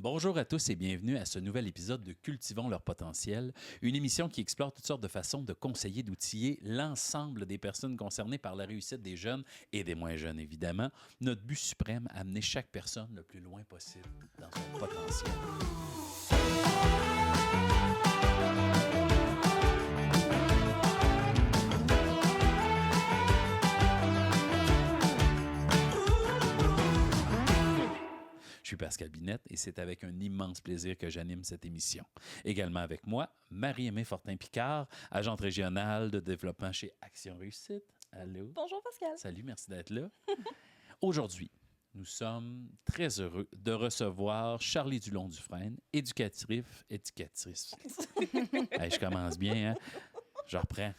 Bonjour à tous et bienvenue à ce nouvel épisode de Cultivons leur potentiel, une émission qui explore toutes sortes de façons de conseiller, d'outiller l'ensemble des personnes concernées par la réussite des jeunes et des moins jeunes, évidemment. Notre but suprême, amener chaque personne le plus loin possible dans son potentiel. Je suis Pascal Binette et c'est avec un immense plaisir que j'anime cette émission. Également avec moi, Marie-Aimée Fortin-Picard, agente régionale de développement chez Action Réussite. Allô? Bonjour Pascal. Salut, merci d'être là. Aujourd'hui, nous sommes très heureux de recevoir Charlie Dulon-Dufresne, éducatrice. Hey, je commence bien, hein? Je reprends.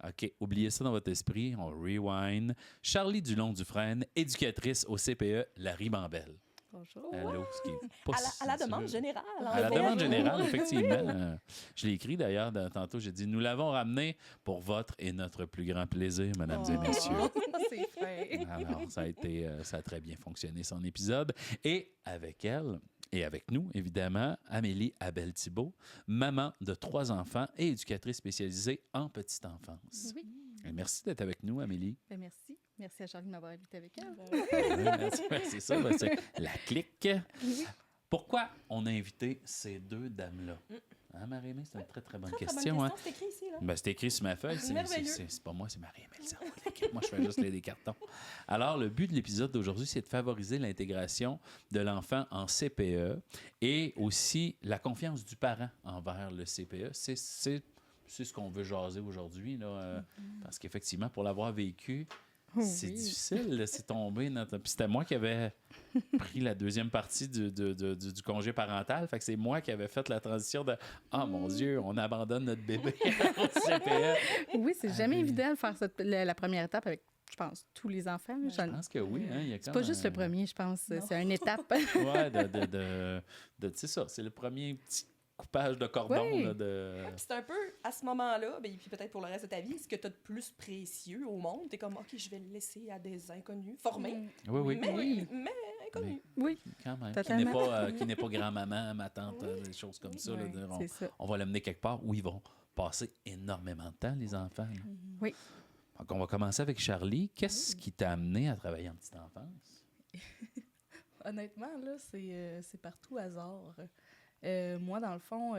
OK, oubliez ça dans votre esprit, on rewind. Charlie Dulon-Dufresne, éducatrice au CPE La Ribambelle. Bonjour. Allô, ce qui est pas À la demande générale. À la demande générale, effectivement. Je l'ai écrit d'ailleurs tantôt, j'ai dit « Nous l'avons ramené pour votre et notre plus grand plaisir, mesdames et messieurs. » C'est fin. Alors, ça a très bien fonctionné, son épisode. Et avec elle, et avec nous, évidemment, Amélie Abel-Thibault, maman de 3 enfants et éducatrice spécialisée en petite enfance. Oui. Et merci d'être avec nous, Amélie. Ben merci. Merci à Charlie de m'avoir invité avec elle. C'est ça, c'est la clique. Pourquoi on a invité ces deux dames-là? Hein, Marie-Aimée, c'est une très, très bonne question. Hein? C'est écrit ici, là. Ben, c'est écrit sur ma feuille. C'est pas moi, c'est Marie-Aimée. Moi, je fais juste des cartons. Alors, le but de l'épisode d'aujourd'hui, c'est de favoriser l'intégration de l'enfant en CPE et aussi la confiance du parent envers le CPE. C'est ce qu'on veut jaser aujourd'hui, là, parce qu'effectivement, pour l'avoir vécu, c'est difficile, là, c'est tombé. Puis c'était moi qui avais pris la deuxième partie du congé parental. Fait que c'est moi qui avais fait la transition de « Ah, mon Dieu, on abandonne notre bébé au CPE. » Oui, c'est jamais évident de faire la première étape avec, je pense, tous les enfants. Je pense que oui. Hein, c'est pas juste le premier, je pense. C'est une étape. Oui, c'est ça. C'est le premier petit coupage de cordon. Oui. Là, de... Puis c'est un peu, à ce moment-là, puis peut-être pour le reste de ta vie, ce que tu as de plus précieux au monde, t'es comme, OK, je vais le laisser à des inconnus, formés, Oui. mais inconnus. Oui. Quand même. Totalement. Qui n'est pas grand-maman, ma tante, des choses comme ça. Oui, Là, c'est ça. on va l'amener quelque part où ils vont passer énormément de temps, les enfants. Là. Oui. Donc, on va commencer avec Charlie. Qu'est-ce qui t'a amené à travailler en petite enfance? Honnêtement, là, c'est par tout hasard. Moi, dans le fond,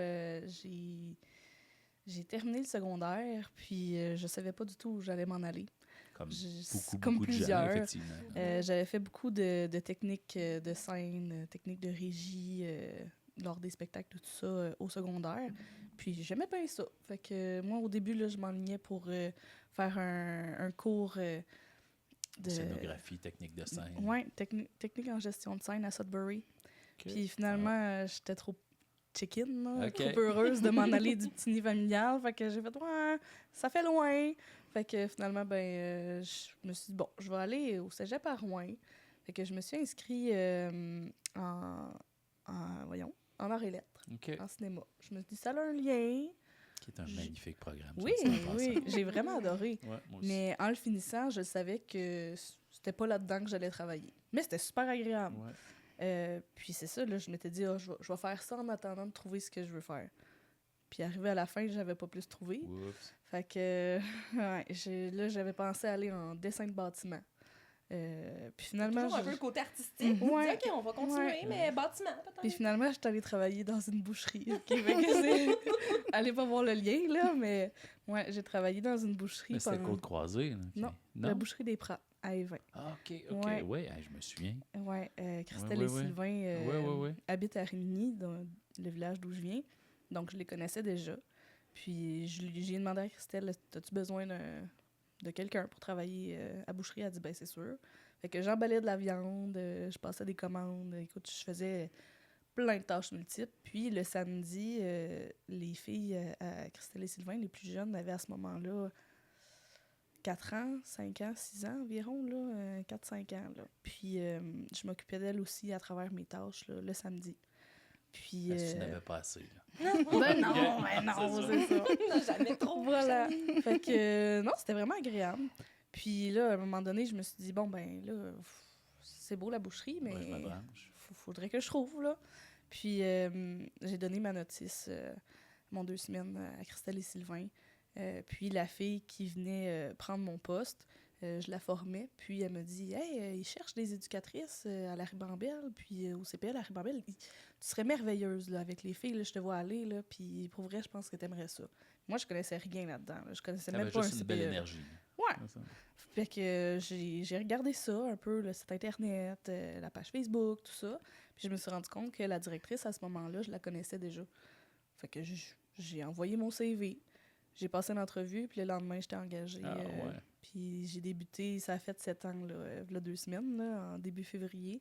j'ai terminé le secondaire, puis je savais pas du tout où j'allais m'en aller. Comme Comme beaucoup de plusieurs. jeunes, effectivement. J'avais fait beaucoup de techniques de scène, techniques de régie lors des spectacles, tout ça, au secondaire. Puis j'aimais bien ça. Fait que moi, au début, là, je m'enlignais pour faire un cours de... Scénographie, technique de scène. Oui, technique en gestion de scène à Sudbury. Okay. Puis finalement, j'étais trop chicken, là, Okay. trop heureuse de m'en aller du petit nid familial. Fait que j'ai fait, ouais, ça fait loin. Fait que finalement, je me suis dit, bon, je vais aller au cégep à Rouen. Fait que je me suis inscrite en arts et lettres, Okay. en cinéma. Je me suis dit, ça a un lien. Qui est un magnifique programme. Oui, j'ai vraiment adoré. Ouais, moi aussi. Mais en le finissant, je savais que c'était pas là-dedans que j'allais travailler. Mais c'était super agréable. Ouais. Puis c'est ça, là, je m'étais dit, je vais faire ça en attendant de trouver ce que je veux faire. Puis arrivé à la fin, j'avais pas plus trouvé. Oups. Fait que là, j'avais pensé aller en dessin de bâtiment. Puis finalement... Toujours un peu le côté artistique. Ouais. OK, on va continuer, mais bâtiment, peut-être. Puis finalement, j'étais allée travailler dans une boucherie. OK, fait que allez pas voir le lien, là, mais ouais, j'ai travaillé dans une boucherie Mais c'était pendant... Côte-Croisée. Là, Non, la boucherie des Prats, à Évin. Ah, OK. Ouais. Oui, je me souviens. Ouais, Christelle Ouais, et ouais. Sylvain habitent à Rimini, dans le village d'où je viens. Donc, je les connaissais déjà. Puis, j'ai demandé à Christelle, as-tu besoin de quelqu'un pour travailler à boucherie? Elle a dit, ben c'est sûr. Fait que j'emballais de la viande, je passais des commandes. Écoute, je faisais plein de tâches multiples. Puis, le samedi, les filles à Christelle et Sylvain, les plus jeunes, avaient à ce moment-là 4 ans, 5 ans, 6 ans environ, là, 4-5 ans. Là. Puis, je m'occupais d'elle aussi à travers mes tâches là, le samedi. Puis, Parce que tu n'avais pas assez. Là. Ben non, c'est ça. Jamais trop. Voilà. Fait que, non, c'était vraiment agréable. Puis là, à un moment donné, je me suis dit, bon, ben là, c'est beau la boucherie, mais Ouais, je me branche. faudrait que je trouve, là. Puis j'ai donné ma notice, mon 2 semaines, à Christelle et Sylvain. Puis la fille qui venait prendre mon poste, je la formais. Puis elle me dit « Hey, ils cherchent des éducatrices à la Ribambelle, puis au CPL à la Ribambelle. Tu serais merveilleuse là, avec les filles, là, je te vois aller, là, puis pour vrai, je pense que t'aimerais ça. » Moi, je connaissais rien là-dedans. Là. Je connaissais même pas un juste une CPE. belle énergie. Ouais. C'est ça. Fait que j'ai regardé ça un peu, le site Internet, la page Facebook, tout ça. Puis je me suis rendu compte que la directrice, à ce moment-là, je la connaissais déjà. Fait que j'ai envoyé mon CV. J'ai passé une entrevue, puis le lendemain, j'étais engagée. Puis j'ai débuté, ça a fait 7 ans, là 2 semaines, là, en début février.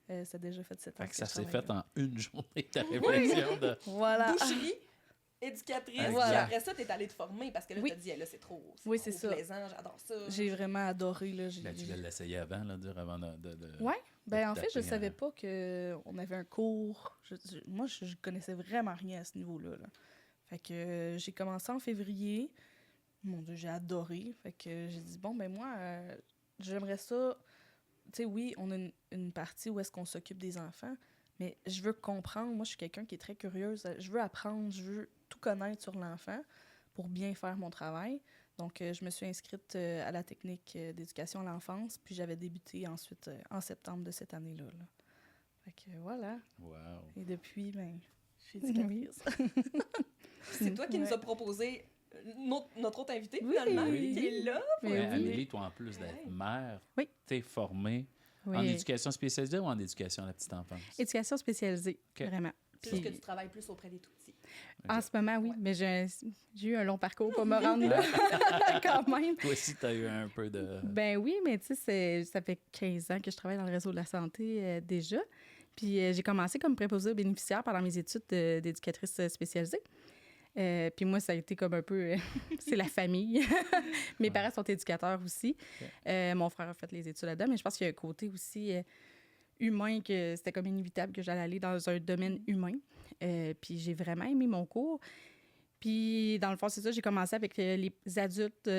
Ça a déjà fait 7 ans. Fait que ça s'est fait en une journée, ta réflexion de... Voilà. Boucherie, éducatrice. Exact. Puis après ça, t'es allée te former parce que là, t'as dit, hey, là, c'est trop c'est ça. plaisant, j'adore ça. J'ai vraiment adoré. Là, Ben, tu l'as essayé avant, là, avant de... Ouais. Ben, en fait, je taper, savais pas qu'on avait un cours. Moi, je connaissais vraiment rien à ce niveau-là. Là. Fait que j'ai commencé en février. Mon Dieu, j'ai adoré. Fait que j'ai dit, bon, ben moi, j'aimerais ça... Tu sais, oui, on a une partie où est-ce qu'on s'occupe des enfants, mais je veux comprendre. Moi, je suis quelqu'un qui est très curieuse. Je veux apprendre, je veux tout connaître sur l'enfant pour bien faire mon travail. Donc, je me suis inscrite à la technique d'éducation à l'enfance, puis j'avais débuté ensuite en septembre de cette année-là. Là. Fait que voilà. Wow. Et depuis, ben, je suis éducatrice. C'est toi qui nous as proposé notre autre invité, Oui. finalement, Oui. qui est là. Ouais, oui. Amélie, toi, en plus d'être mère, Oui. t'es formée Oui. en éducation spécialisée ou en éducation à la petite enfance? Éducation spécialisée, OK. vraiment. Puis Puis, que tu travailles plus auprès des tout-petits. en ce moment, oui, Ouais. mais j'ai eu un long parcours pour me rendre là, quand même. Toi aussi, t'as eu un peu de... Ben oui, mais tu sais, ça fait 15 ans que je travaille dans le réseau de la santé déjà. Puis j'ai commencé comme préposée aux bénéficiaires pendant mes études d'éducatrice spécialisée. Puis moi, ça a été comme un peu... c'est la famille. Mes parents sont éducateurs aussi. Okay. Mon frère a fait les études là-dedans, mais je pense qu'il y a un côté aussi humain que c'était comme inévitable que j'allais aller dans un domaine humain. Puis j'ai vraiment aimé mon cours. Puis, dans le fond, c'est ça, j'ai commencé avec les adultes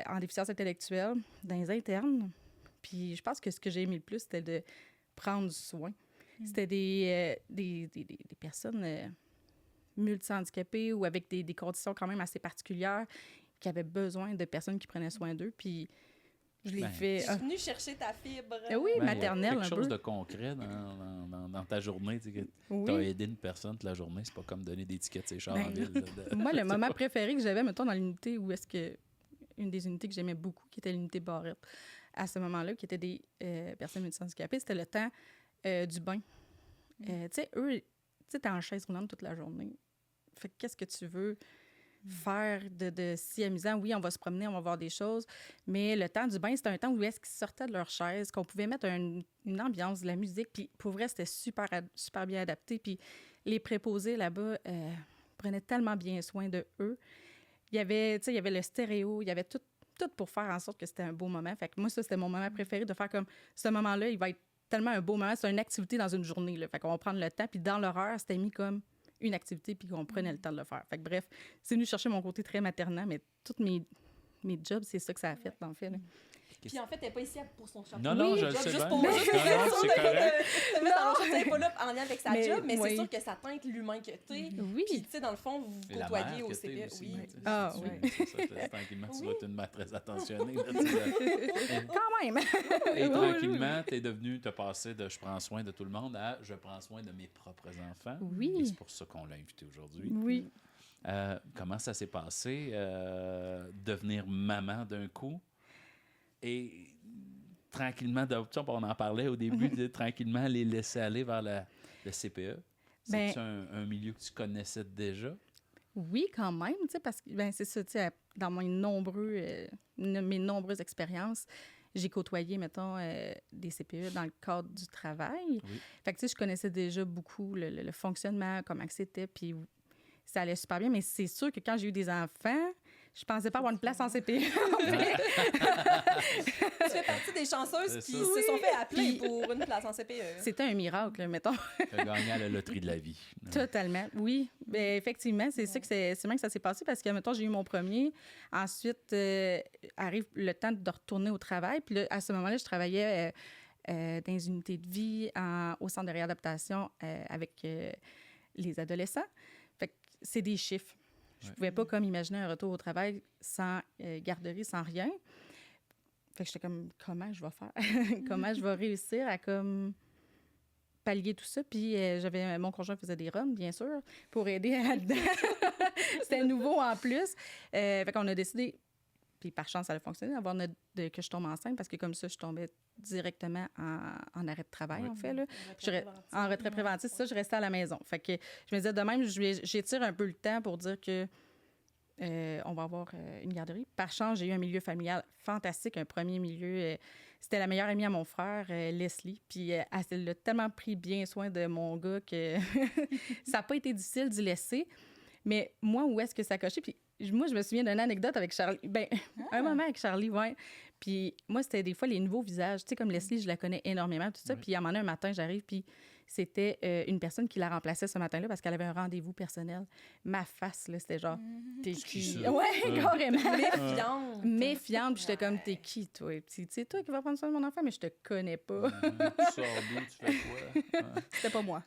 en déficience intellectuelle, dans les internes. Puis je pense que ce que j'ai aimé le plus, c'était de prendre soin. C'était des personnes multi-handicapées ou avec des conditions quand même assez particulières qui avaient besoin de personnes qui prenaient soin d'eux. Puis je l'ai fait... Je suis venue chercher ta fibre. oui, Ben, maternelle il y a un quelque chose peu. de concret dans ta journée. Tu sais, que Oui. t'as aidé une personne toute la journée, c'est pas comme donner des tickets de ses chars en Ben, ville. Moi, le moment préféré que j'avais, mettons, dans l'unité où est-ce que... Une des unités que j'aimais beaucoup, qui était l'unité Barrette, à ce moment-là, qui était des personnes multi-handicapées, c'était le temps du bain. Tu sais, eux, tu sais, t'es en chaise roulante toute la journée. Fait que qu'est-ce que tu veux faire de si amusant? Oui, on va se promener, on va voir des choses, mais le temps du bain, c'était un temps où est-ce qu'ils sortaient de leur chaise, qu'on pouvait mettre une ambiance, de la musique, puis pour vrai, c'était super bien adapté. Puis les préposés là-bas prenaient tellement bien soin de eux. Il y avait le stéréo, il y avait tout pour faire en sorte que c'était un beau moment. Fait que moi, ça, c'était mon moment préféré, de faire comme ce moment-là, il va être tellement un beau moment. C'est une activité dans une journée, là. Fait qu'on va prendre le temps, puis dans l'horaire, c'était mis comme une activité, puis qu'on prenait le temps de le faire. Fait que bref, c'est venu chercher mon côté très maternant, mais tous mes jobs, c'est ça que ça a fait, en fait. Là. Puis en fait, t'es pas ici pour son chapeau. Non, Oui, je le sais juste bien. pour Non, non, c'est correct. T'es pas là en lien avec sa Mais, job, mais oui. c'est sûr que ça teinte l'humain que t'es. Oui. Puis, tu sais, dans le fond, vous vous Et la côtoyez mère au que t'es CPE. aussi, Oui. tu sais, Ah, c'est oui. ça, tranquillement, tu Oui. dois être une mère très attentionnée. Là, tu sais. Quand même! Et tranquillement, t'es devenu, t'as passé de je prends soin de tout le monde à je prends soin de mes propres enfants. Oui. Et c'est pour ça qu'on l'a invité aujourd'hui. Oui. Comment ça s'est passé, devenir maman d'un coup? Et tranquillement, on en parlait au début, de tranquillement les laisser aller vers le CPE. Ben- C'est un milieu que tu connaissais déjà? Oui, quand même, tu sais, parce que c'est ça, tu sais, dans mes nombreuses expériences, j'ai côtoyé, mettons, des CPE dans le cadre du travail. Oui. Fait que, tu sais, je connaissais déjà beaucoup le fonctionnement, comment que c'était, puis ça allait super bien. Mais c'est sûr que quand j'ai eu des enfants, je pensais pas avoir une place en CPE. Tu fais partie des chanceuses qui C'est ça. se sont fait appeler Puis- pour une place en CPE. C'était un miracle, là, mettons. Tu as gagné à la loterie de la vie. Totalement, oui. Ben, effectivement, c'est ça que c'est même que ça s'est passé parce que, mettons, j'ai eu mon premier. Ensuite, arrive le temps de retourner au travail. Puis là, à ce moment-là, je travaillais dans les unités de vie, au centre de réadaptation avec les adolescents. Fait que c'est des chiffres. Je pouvais pas comme imaginer un retour au travail sans garderie, sans rien. Fait que j'étais comme, comment je vais faire? Comment je vais réussir à comme pallier tout ça? Puis mon conjoint faisait des runs, bien sûr, pour aider là-dedans. C'était nouveau en plus. Fait qu'on a décidé, puis par chance, ça a fonctionné, que je tombe enceinte, parce que comme ça, je tombais directement en arrêt de travail, en fait. Là. En retrait préventif, c'est ça, je restais à la maison. Fait que je me disais, de même, j'étire un peu le temps pour dire que on va avoir une garderie. Par chance, j'ai eu un milieu familial fantastique, un premier milieu. C'était la meilleure amie à mon frère, Leslie. Puis elle a tellement pris bien soin de mon gars que ça n'a pas été difficile d'y laisser. Mais moi, où est-ce que ça cochait? Puis moi, je me souviens d'une anecdote avec Charlie. Un moment avec Charlie, ouais. Puis moi, c'était des fois les nouveaux visages. Tu sais, comme Leslie, je la connais énormément, tout ça. Oui. Puis à un moment donné, un matin, j'arrive, puis c'était une personne qui la remplaçait ce matin-là parce qu'elle avait un rendez-vous personnel. Ma face, là, c'était genre, t'es qui? Ouais, carrément. Méfiante. Méfiante. Puis j'étais comme, t'es qui, toi? Puis c'est toi qui vas prendre soin de mon enfant, mais je te connais pas. Tu sors d'où? Tu fais quoi? C'était pas moi.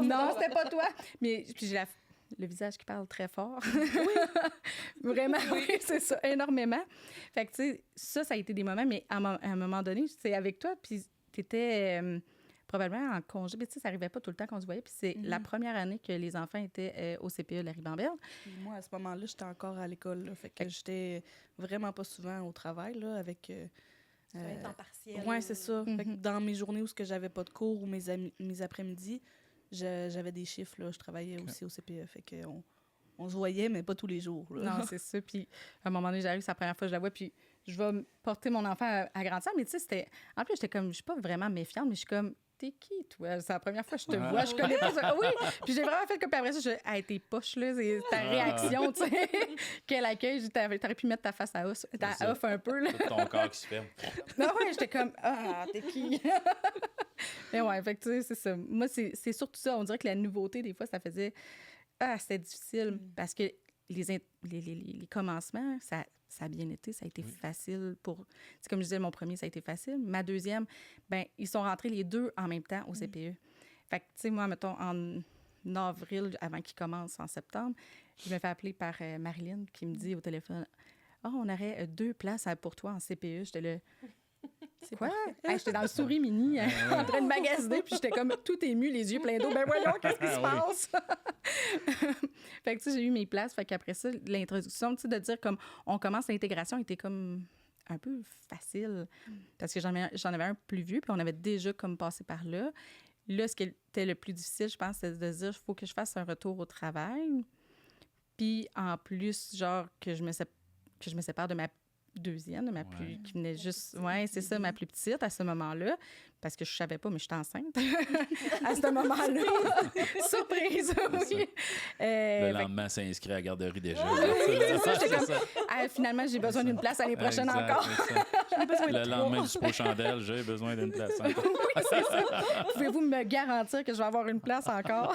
Non, c'était pas toi. Mais puis j'ai le visage qui parle très fort. Oui. Vraiment, oui, c'est ça, énormément. Fait que, tu sais, ça a été des moments, mais à un moment donné, c'est avec toi, puis t'étais probablement en congé. Mais tu sais, ça n'arrivait pas tout le temps qu'on se voyait. Puis c'est la première année que les enfants étaient au CPE de la Ribambelle. Puis moi, à ce moment-là, j'étais encore à l'école. Là, fait que j'étais vraiment pas souvent au travail, là, avec... temps partiel. Oui, c'est ça. Fait que dans mes journées où j'avais pas de cours ou mes après-midi, j'avais des chiffres, là. Je travaillais aussi au CPE. Fait qu'on se voyait, mais pas tous les jours. Là. Non, c'est ça. Puis à un moment donné, j'arrive, c'est la première fois que je la vois, puis je vais porter mon enfant à grandir. Mais tu sais, c'était... En plus, j'étais comme... Je suis pas vraiment méfiante, mais je suis comme... T'es qui, toi? C'est la première fois que je te vois. Je connais pas ça. Oui! Puis j'ai vraiment fait comme... Puis après ça, hey, t'es poche, là. C'est ta réaction, tu sais. Quel accueil. T'aurais pu mettre ta face à off un peu, là. Tout ton corps qui se ferme. Non, ouais, j'étais comme... Ah, t'es qui? Mais ouais, fait que tu sais, c'est ça. Moi, c'est surtout ça. On dirait que la nouveauté, des fois, ça faisait... Ah, c'était difficile. Parce que les commencements, ça a bien été, ça a été facile pour... C'est comme je disais, mon premier, ça a été facile. Ma deuxième, ils sont rentrés les deux en même temps au CPE. Fait que, tu sais, moi, mettons, en avril, avant qu'ils commencent en septembre, je me fais appeler par Marilyn qui me dit au téléphone, « on aurait 2 places pour toi en CPE. » J'étais là... C'est quoi? J'étais dans le souris mini en train de magasiner, puis j'étais comme tout émue, les yeux pleins d'eau. Voyons, qu'est-ce qui se passe? Fait que, tu sais, j'ai eu mes places. Fait qu'après ça, l'introduction, tu sais, de dire comme on commence l'intégration était comme un peu facile. Parce que j'en avais un plus vieux, puis on avait déjà comme passé par là. Là, ce qui était le plus difficile, je pense, c'est de dire il faut que je fasse un retour au travail. Puis en plus, genre, que je me sépare de ma deuxième, de ma plus, qui venait juste... Oui, c'est ça, ma plus petite à ce moment-là, parce que je savais pas, mais j'étais enceinte à ce moment-là. Surprise, oui. Le lendemain, c'est inscrit à la garderie déjà. Finalement, j'ai besoin d'une place l'année prochaine encore. Le lendemain du pot chandelle, j'ai besoin d'une place encore. Oui, c'est ça. Pouvez-vous me garantir que je vais avoir une place encore?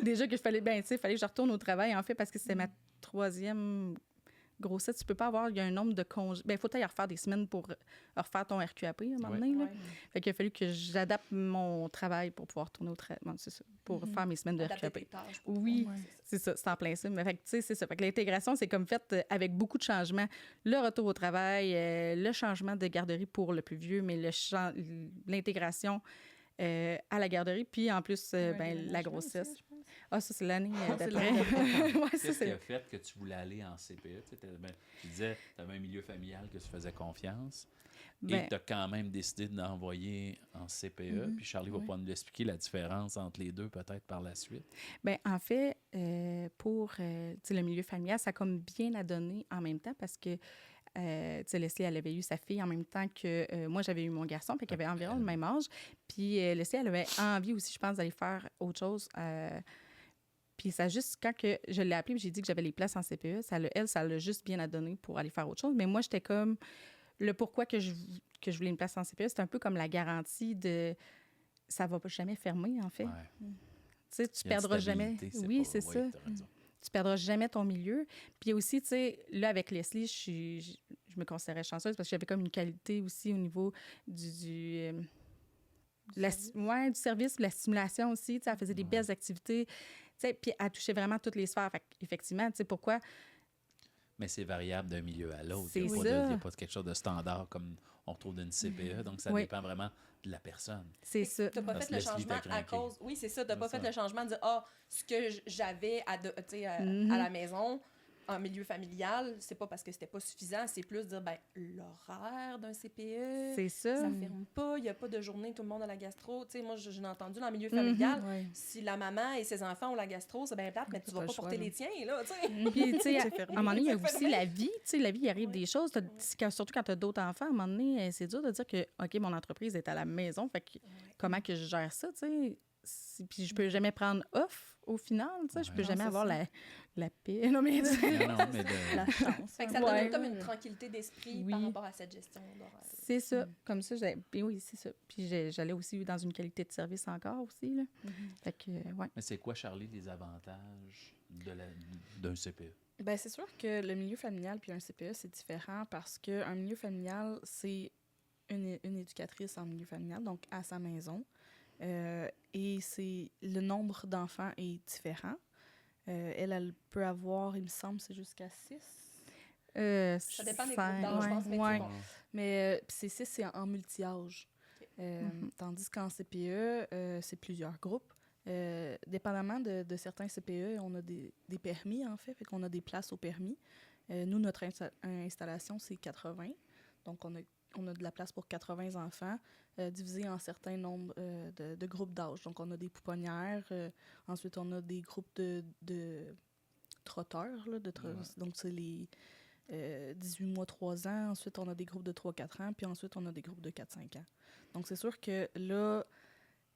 Déjà que fallait que je retourne au travail, en fait, parce que c'était ma 3e grossesse. Tu peux pas avoir, il y a un nombre de congés. Il faut y refaire des semaines pour refaire ton RQAP à un moment donné. Là. Fait qu'il a fallu que j'adapte mon travail pour pouvoir tourner au traitement, c'est ça, pour faire mes semaines de RQAP. Oui, c'est ça, c'est en plein ça. Mais fait que, tu sais, c'est ça. Fait que l'intégration, c'est comme fait avec beaucoup de changements. Le retour au travail, le changement de garderie pour le plus vieux, mais l'intégration à la garderie, puis en plus, la grossesse. Ça, c'est l'année d'après. Qu'est-ce qui a fait que tu voulais aller en CPE? Tu disais, tu avais un milieu familial que tu faisais confiance. Et tu as quand même décidé de l'envoyer en CPE. Puis Charlie va pouvoir nous expliquer la différence entre les deux, peut-être, par la suite. En fait, pour le milieu familial, ça a comme bien à donner en même temps parce que Leslie, elle avait eu sa fille en même temps que moi, j'avais eu mon garçon, puis qu'elle avait environ le même âge. Puis Leslie, elle avait envie aussi, je pense, d'aller faire autre chose. Puis ça juste, quand que je l'ai appelée, j'ai dit que j'avais les places en CPE, ça l'a juste bien à donner pour aller faire autre chose. Mais moi, j'étais comme, le pourquoi que je voulais une place en CPE, c'est un peu comme la garantie de, ça va pas jamais fermer, en fait. Ouais. Tu sais, tu perdras jamais. Oui, c'est ça. Tu perdras jamais ton milieu. Puis aussi, tu sais, là, avec Leslie, je me considérais chanceuse parce que j'avais comme une qualité aussi au niveau du du service, de la stimulation aussi. Elle faisait des belles activités. Puis elle touchait vraiment toutes les sphères. Fait effectivement, pourquoi... Mais c'est variable d'un milieu à l'autre. C'est Il n'y ça. a pas quelque chose de standard comme on retrouve d'une CPE. Donc, ça dépend vraiment de la personne. C'est ça. Tu n'as pas fait le changement à cause... Oui, c'est ça. Tu n'as pas fait le changement de dire « ce que j'avais à la maison... » en milieu familial, c'est pas parce que c'était pas suffisant, c'est plus dire, l'horaire d'un CPE, c'est ça. Ça ferme pas, il n'y a pas de journée, tout le monde a la gastro. Tu sais, moi, j'ai entendu dans le milieu familial, si la maman et ses enfants ont la gastro, c'est bien plate, mais tu vas pas porter les tiens, là, tu sais. Puis, tu sais, à un moment donné, il y a aussi la vie, tu sais, la vie, il arrive des choses, surtout quand tu as d'autres enfants, à un moment donné, c'est dur de dire que, OK, mon entreprise est à la maison, fait que comment que je gère ça, tu sais? Puis je peux jamais prendre off au final, tu sais, je peux jamais avoir la paix. Non, mais la chance. Fait que ça donne comme une tranquillité d'esprit par rapport à cette gestion d'horaire. C'est ça. Comme ça, oui, c'est ça. Puis j'allais aussi dans une qualité de service encore aussi, là. Fait que, ouais. Mais c'est quoi, Charlie, les avantages d'un CPE? Bien, c'est sûr que le milieu familial puis un CPE, c'est différent parce qu'un milieu familial, c'est une éducatrice en milieu familial, donc à sa maison. Et le nombre d'enfants est différent. Elle peut avoir, il me semble, c'est jusqu'à 6. Ça dépend des groupes d'âge, je pense. Mais c'est 6, c'est en multi-âge. Okay. Tandis qu'en CPE, c'est plusieurs groupes. Dépendamment de certains CPE, on a des permis, en fait qu'on a des places au permis. Nous, notre installation, c'est 80. Donc, on a de la place pour 80 enfants, divisés en certains nombres de groupes d'âge. Donc, on a des pouponnières. Ensuite, on a des groupes de trotteurs. Là, donc, c'est les 18 mois, 3 ans. Ensuite, on a des groupes de 3-4 ans. Puis ensuite, on a des groupes de 4-5 ans. Donc, c'est sûr que là,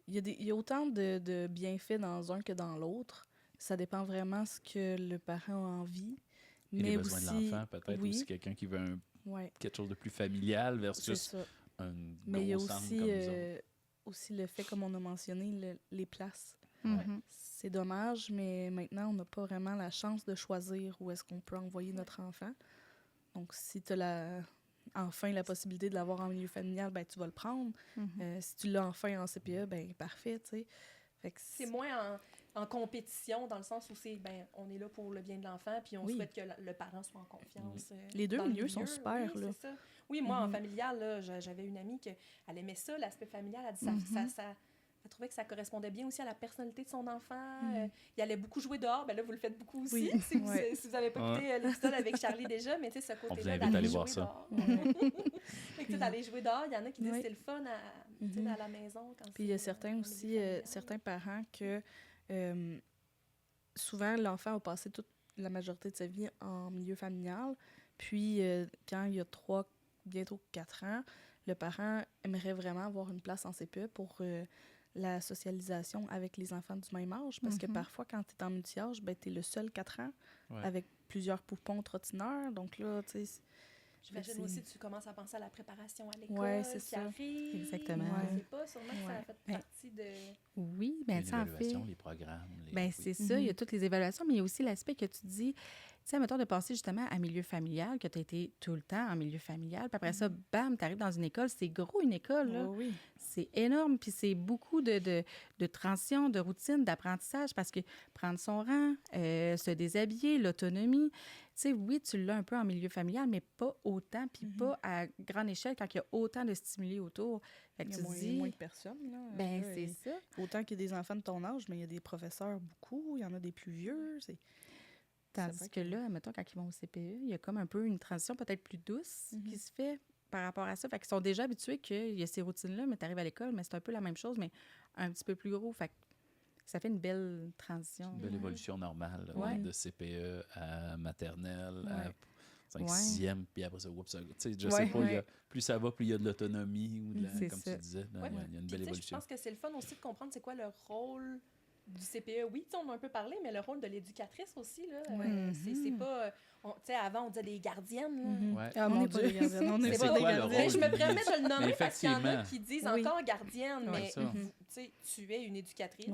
il y a autant de bienfaits dans un que dans l'autre. Ça dépend vraiment ce que le parent a envie. Et les besoins de l'enfant, peut-être aussi quelqu'un qui veut quelque chose de plus familial versus un gros centre comme ça. Aussi le fait, comme on a mentionné, les places. Mm-hmm. C'est dommage, mais maintenant, on n'a pas vraiment la chance de choisir où est-ce qu'on peut envoyer notre enfant. Donc, si tu as enfin la possibilité de l'avoir en milieu familial, ben tu vas le prendre. Mm-hmm. Si tu l'as enfin en CPE, ben parfait, tu sais. Fait que c'est moins en compétition, dans le sens où on est là pour le bien de l'enfant, puis on souhaite que le parent soit en confiance. Les deux milieux sont super, oui, là. C'est ça. Oui, moi, en familial, là, j'avais une amie elle aimait ça, l'aspect familial. Elle dit elle trouvait que ça correspondait bien aussi à la personnalité de son enfant. Il allait beaucoup jouer dehors. Ben là, vous le faites beaucoup aussi, si vous n'avez pas écouté l'épisode avec Charlie déjà, mais tu sais, ce côté-là d'aller jouer dehors. Fait que d'aller jouer dehors, il y en a qui disent que c'est le fun à la maison. Puis il y a certains aussi, certains parents que souvent, l'enfant a passé toute la majorité de sa vie en milieu familial. Puis, quand il y a bientôt 4 ans, le parent aimerait vraiment avoir une place en CPE pour la socialisation avec les enfants du même âge. Parce que parfois, quand tu es en multi-âge, ben, tu es le seul 4 ans avec plusieurs poupons trottineurs. Donc là, tu sais... J'imagine aussi que tu commences à penser à la préparation à l'école qui arrive. Exactement. Je sais pas, sûrement que ça a fait partie de... Oui, bien ça en fait. Les programmes. C'est ça, il y a toutes les évaluations, mais il y a aussi l'aspect que tu dis, tu sais, mettons de passer justement à milieu familial, que tu as été tout le temps en milieu familial, puis après ça, bam, tu arrives dans une école, c'est gros une école, là. Oui. C'est énorme, puis c'est beaucoup de transition, de routine, d'apprentissage, parce que prendre son rang, se déshabiller, l'autonomie, tu sais, oui, tu l'as un peu en milieu familial, mais pas autant, puis pas à grande échelle quand il y a autant de stimuli autour. Fait que il y a moins de personnes, là. Ben, c'est ça. Autant qu'il y a des enfants de ton âge, mais il y a des professeurs beaucoup, il y en a des plus vieux. Tandis que là, mettons, quand ils vont au CPE, il y a comme un peu une transition peut-être plus douce qui se fait par rapport à ça. Fait qu'ils sont déjà habitués qu'il y a ces routines-là, mais tu arrives à l'école, mais c'est un peu la même chose, mais un petit peu plus gros. Fait que ça fait une belle transition. Une belle évolution normale de CPE à maternelle, à 5, 6e, puis après ça, je sais pas, plus ça va, plus il y a de l'autonomie, ou comme tu disais, il y a une belle évolution. Je pense que c'est le fun aussi de comprendre c'est quoi le rôle du CPE. Oui, on en a un peu parlé, mais le rôle de l'éducatrice aussi, là, c'est pas... avant, on disait des gardiennes. On n'est pas des gardiennes. On n'est pas des gardiennes. Mais je me permets de le nommer parce qu'il y en a qui disent encore gardienne, mais tu es une éducatrice.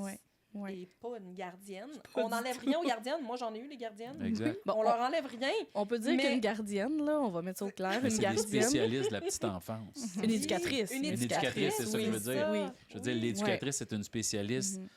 et pas une gardienne. On n'enlève rien aux gardiennes. Moi, j'en ai eu, les gardiennes. Exact. Bon, On leur enlève rien. On peut dire Mais- qu'une gardienne, là, on va mettre ça au clair, Mais une c'est des gardienne, spécialistes de la petite enfance. une éducatrice. Une Une éducatrice, c'est ça que je veux dire. Oui. Je veux dire, Oui. l'éducatrice, c'est une spécialiste Mhm.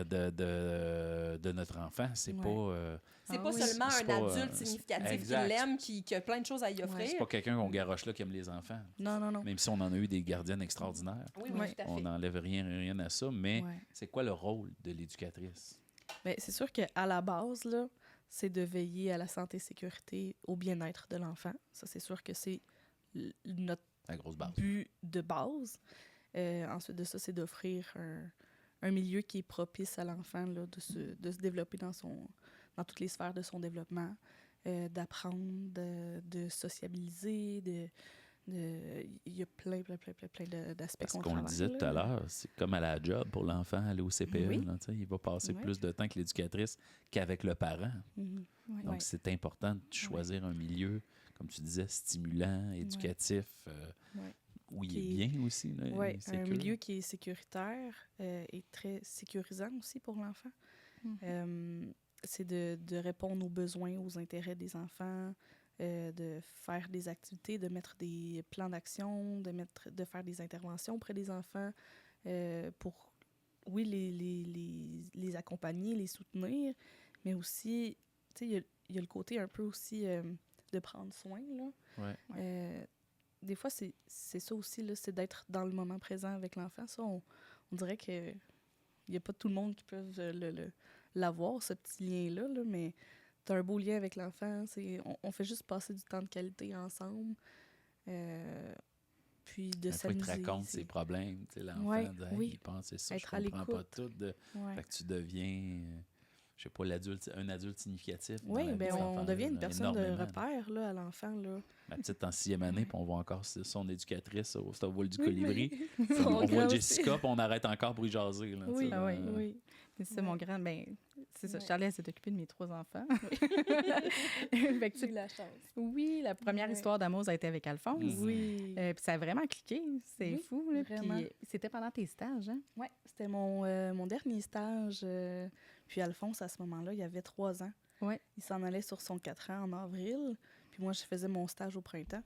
de notre enfant. C'est Ouais. pas... C'est Ah pas oui. seulement C'est un pas, adulte c'est- significatif exact. qui l'aime, qui a plein de choses à y offrir. c'est pas quelqu'un qu'on garoche là qui aime les enfants. Non, non, non. Même si on en a eu des gardiennes extraordinaires. Oui, oui, Ouais. tout à On fait. n'enlève rien à ça, mais Ouais. c'est quoi le rôle de l'éducatrice? Ben, c'est sûr qu'à la base, là, c'est de veiller à la santé et sécurité, au bien-être de l'enfant. Ça, c'est sûr que c'est notre La grosse base. but de base. Ensuite de ça, c'est d'offrir un milieu qui est propice à l'enfant là, de se développer dans toutes les sphères de son développement, d'apprendre, de sociabiliser, il y a plein d'aspects Parce qu'on qu'on le travaille, disait là. tout à l'heure, c'est comme à la job pour l'enfant, aller au CPE. Oui. Là, tu sais, il va passer Ouais. plus de temps que l'éducatrice qu'avec le parent. Mhm. Ouais. Donc, Ouais. c'est important de choisir un milieu, comme tu disais, stimulant, éducatif, Ouais. où il Qui est bien aussi. Là, Oui, un sécure. milieu qui est sécuritaire et très sécurisant aussi pour l'enfant. C'est de répondre aux besoins, aux intérêts des enfants, de faire des activités, de mettre des plans d'action, de faire des interventions auprès des enfants pour, oui, les accompagner, les soutenir, mais aussi, tu sais, il y a le côté un peu aussi de prendre soin, là. Ouais. Des fois, c'est ça aussi, là, c'est d'être dans le moment présent avec l'enfant. Ça, on dirait que il n'y a pas tout le monde qui peut l'avoir, ce petit lien-là, là, mais tu as un beau lien avec l'enfant. On fait juste passer du temps de qualité ensemble. Puis de Des fois, il te s'amuser. raconte ses problèmes. Tu sais, l'enfant Ouais, dit, Hey, oui. il pense, c'est ça, Être je à comprends pas l'écoute. tout. Ouais. Fait que tu deviens, je sais pas, un adulte significatif. dans Oui, la vie ben de cet on devient une enfant-là, personne de énormément. repère là, à l'enfant. Là. Ma petite en 6e année, puis on voit encore son éducatrice au vol du Oui, colibri. mais- Puis Mon on voit grand Jessica, puis on arrête encore pour y jaser. Là, Oui, tu sais, ah oui, oui. Puis c'est Ouais. mon grand, ben, c'est ça. Ouais. Charlie, elle s'est occupée de mes 3 enfants. Fait que, tu sais, la chance. oui, la première Ouais. histoire d'amour, ça a été avec Alphonse. Mhm. Oui. Puis ça a vraiment cliqué. C'est Oui, fou. Là. vraiment. Puis c'était pendant tes stages, hein? Ouais, c'était mon dernier stage. Puis Alphonse, à ce moment-là, il avait 3 ans. Ouais. Il s'en allait sur son 4 ans en avril. Puis moi, je faisais mon stage au printemps.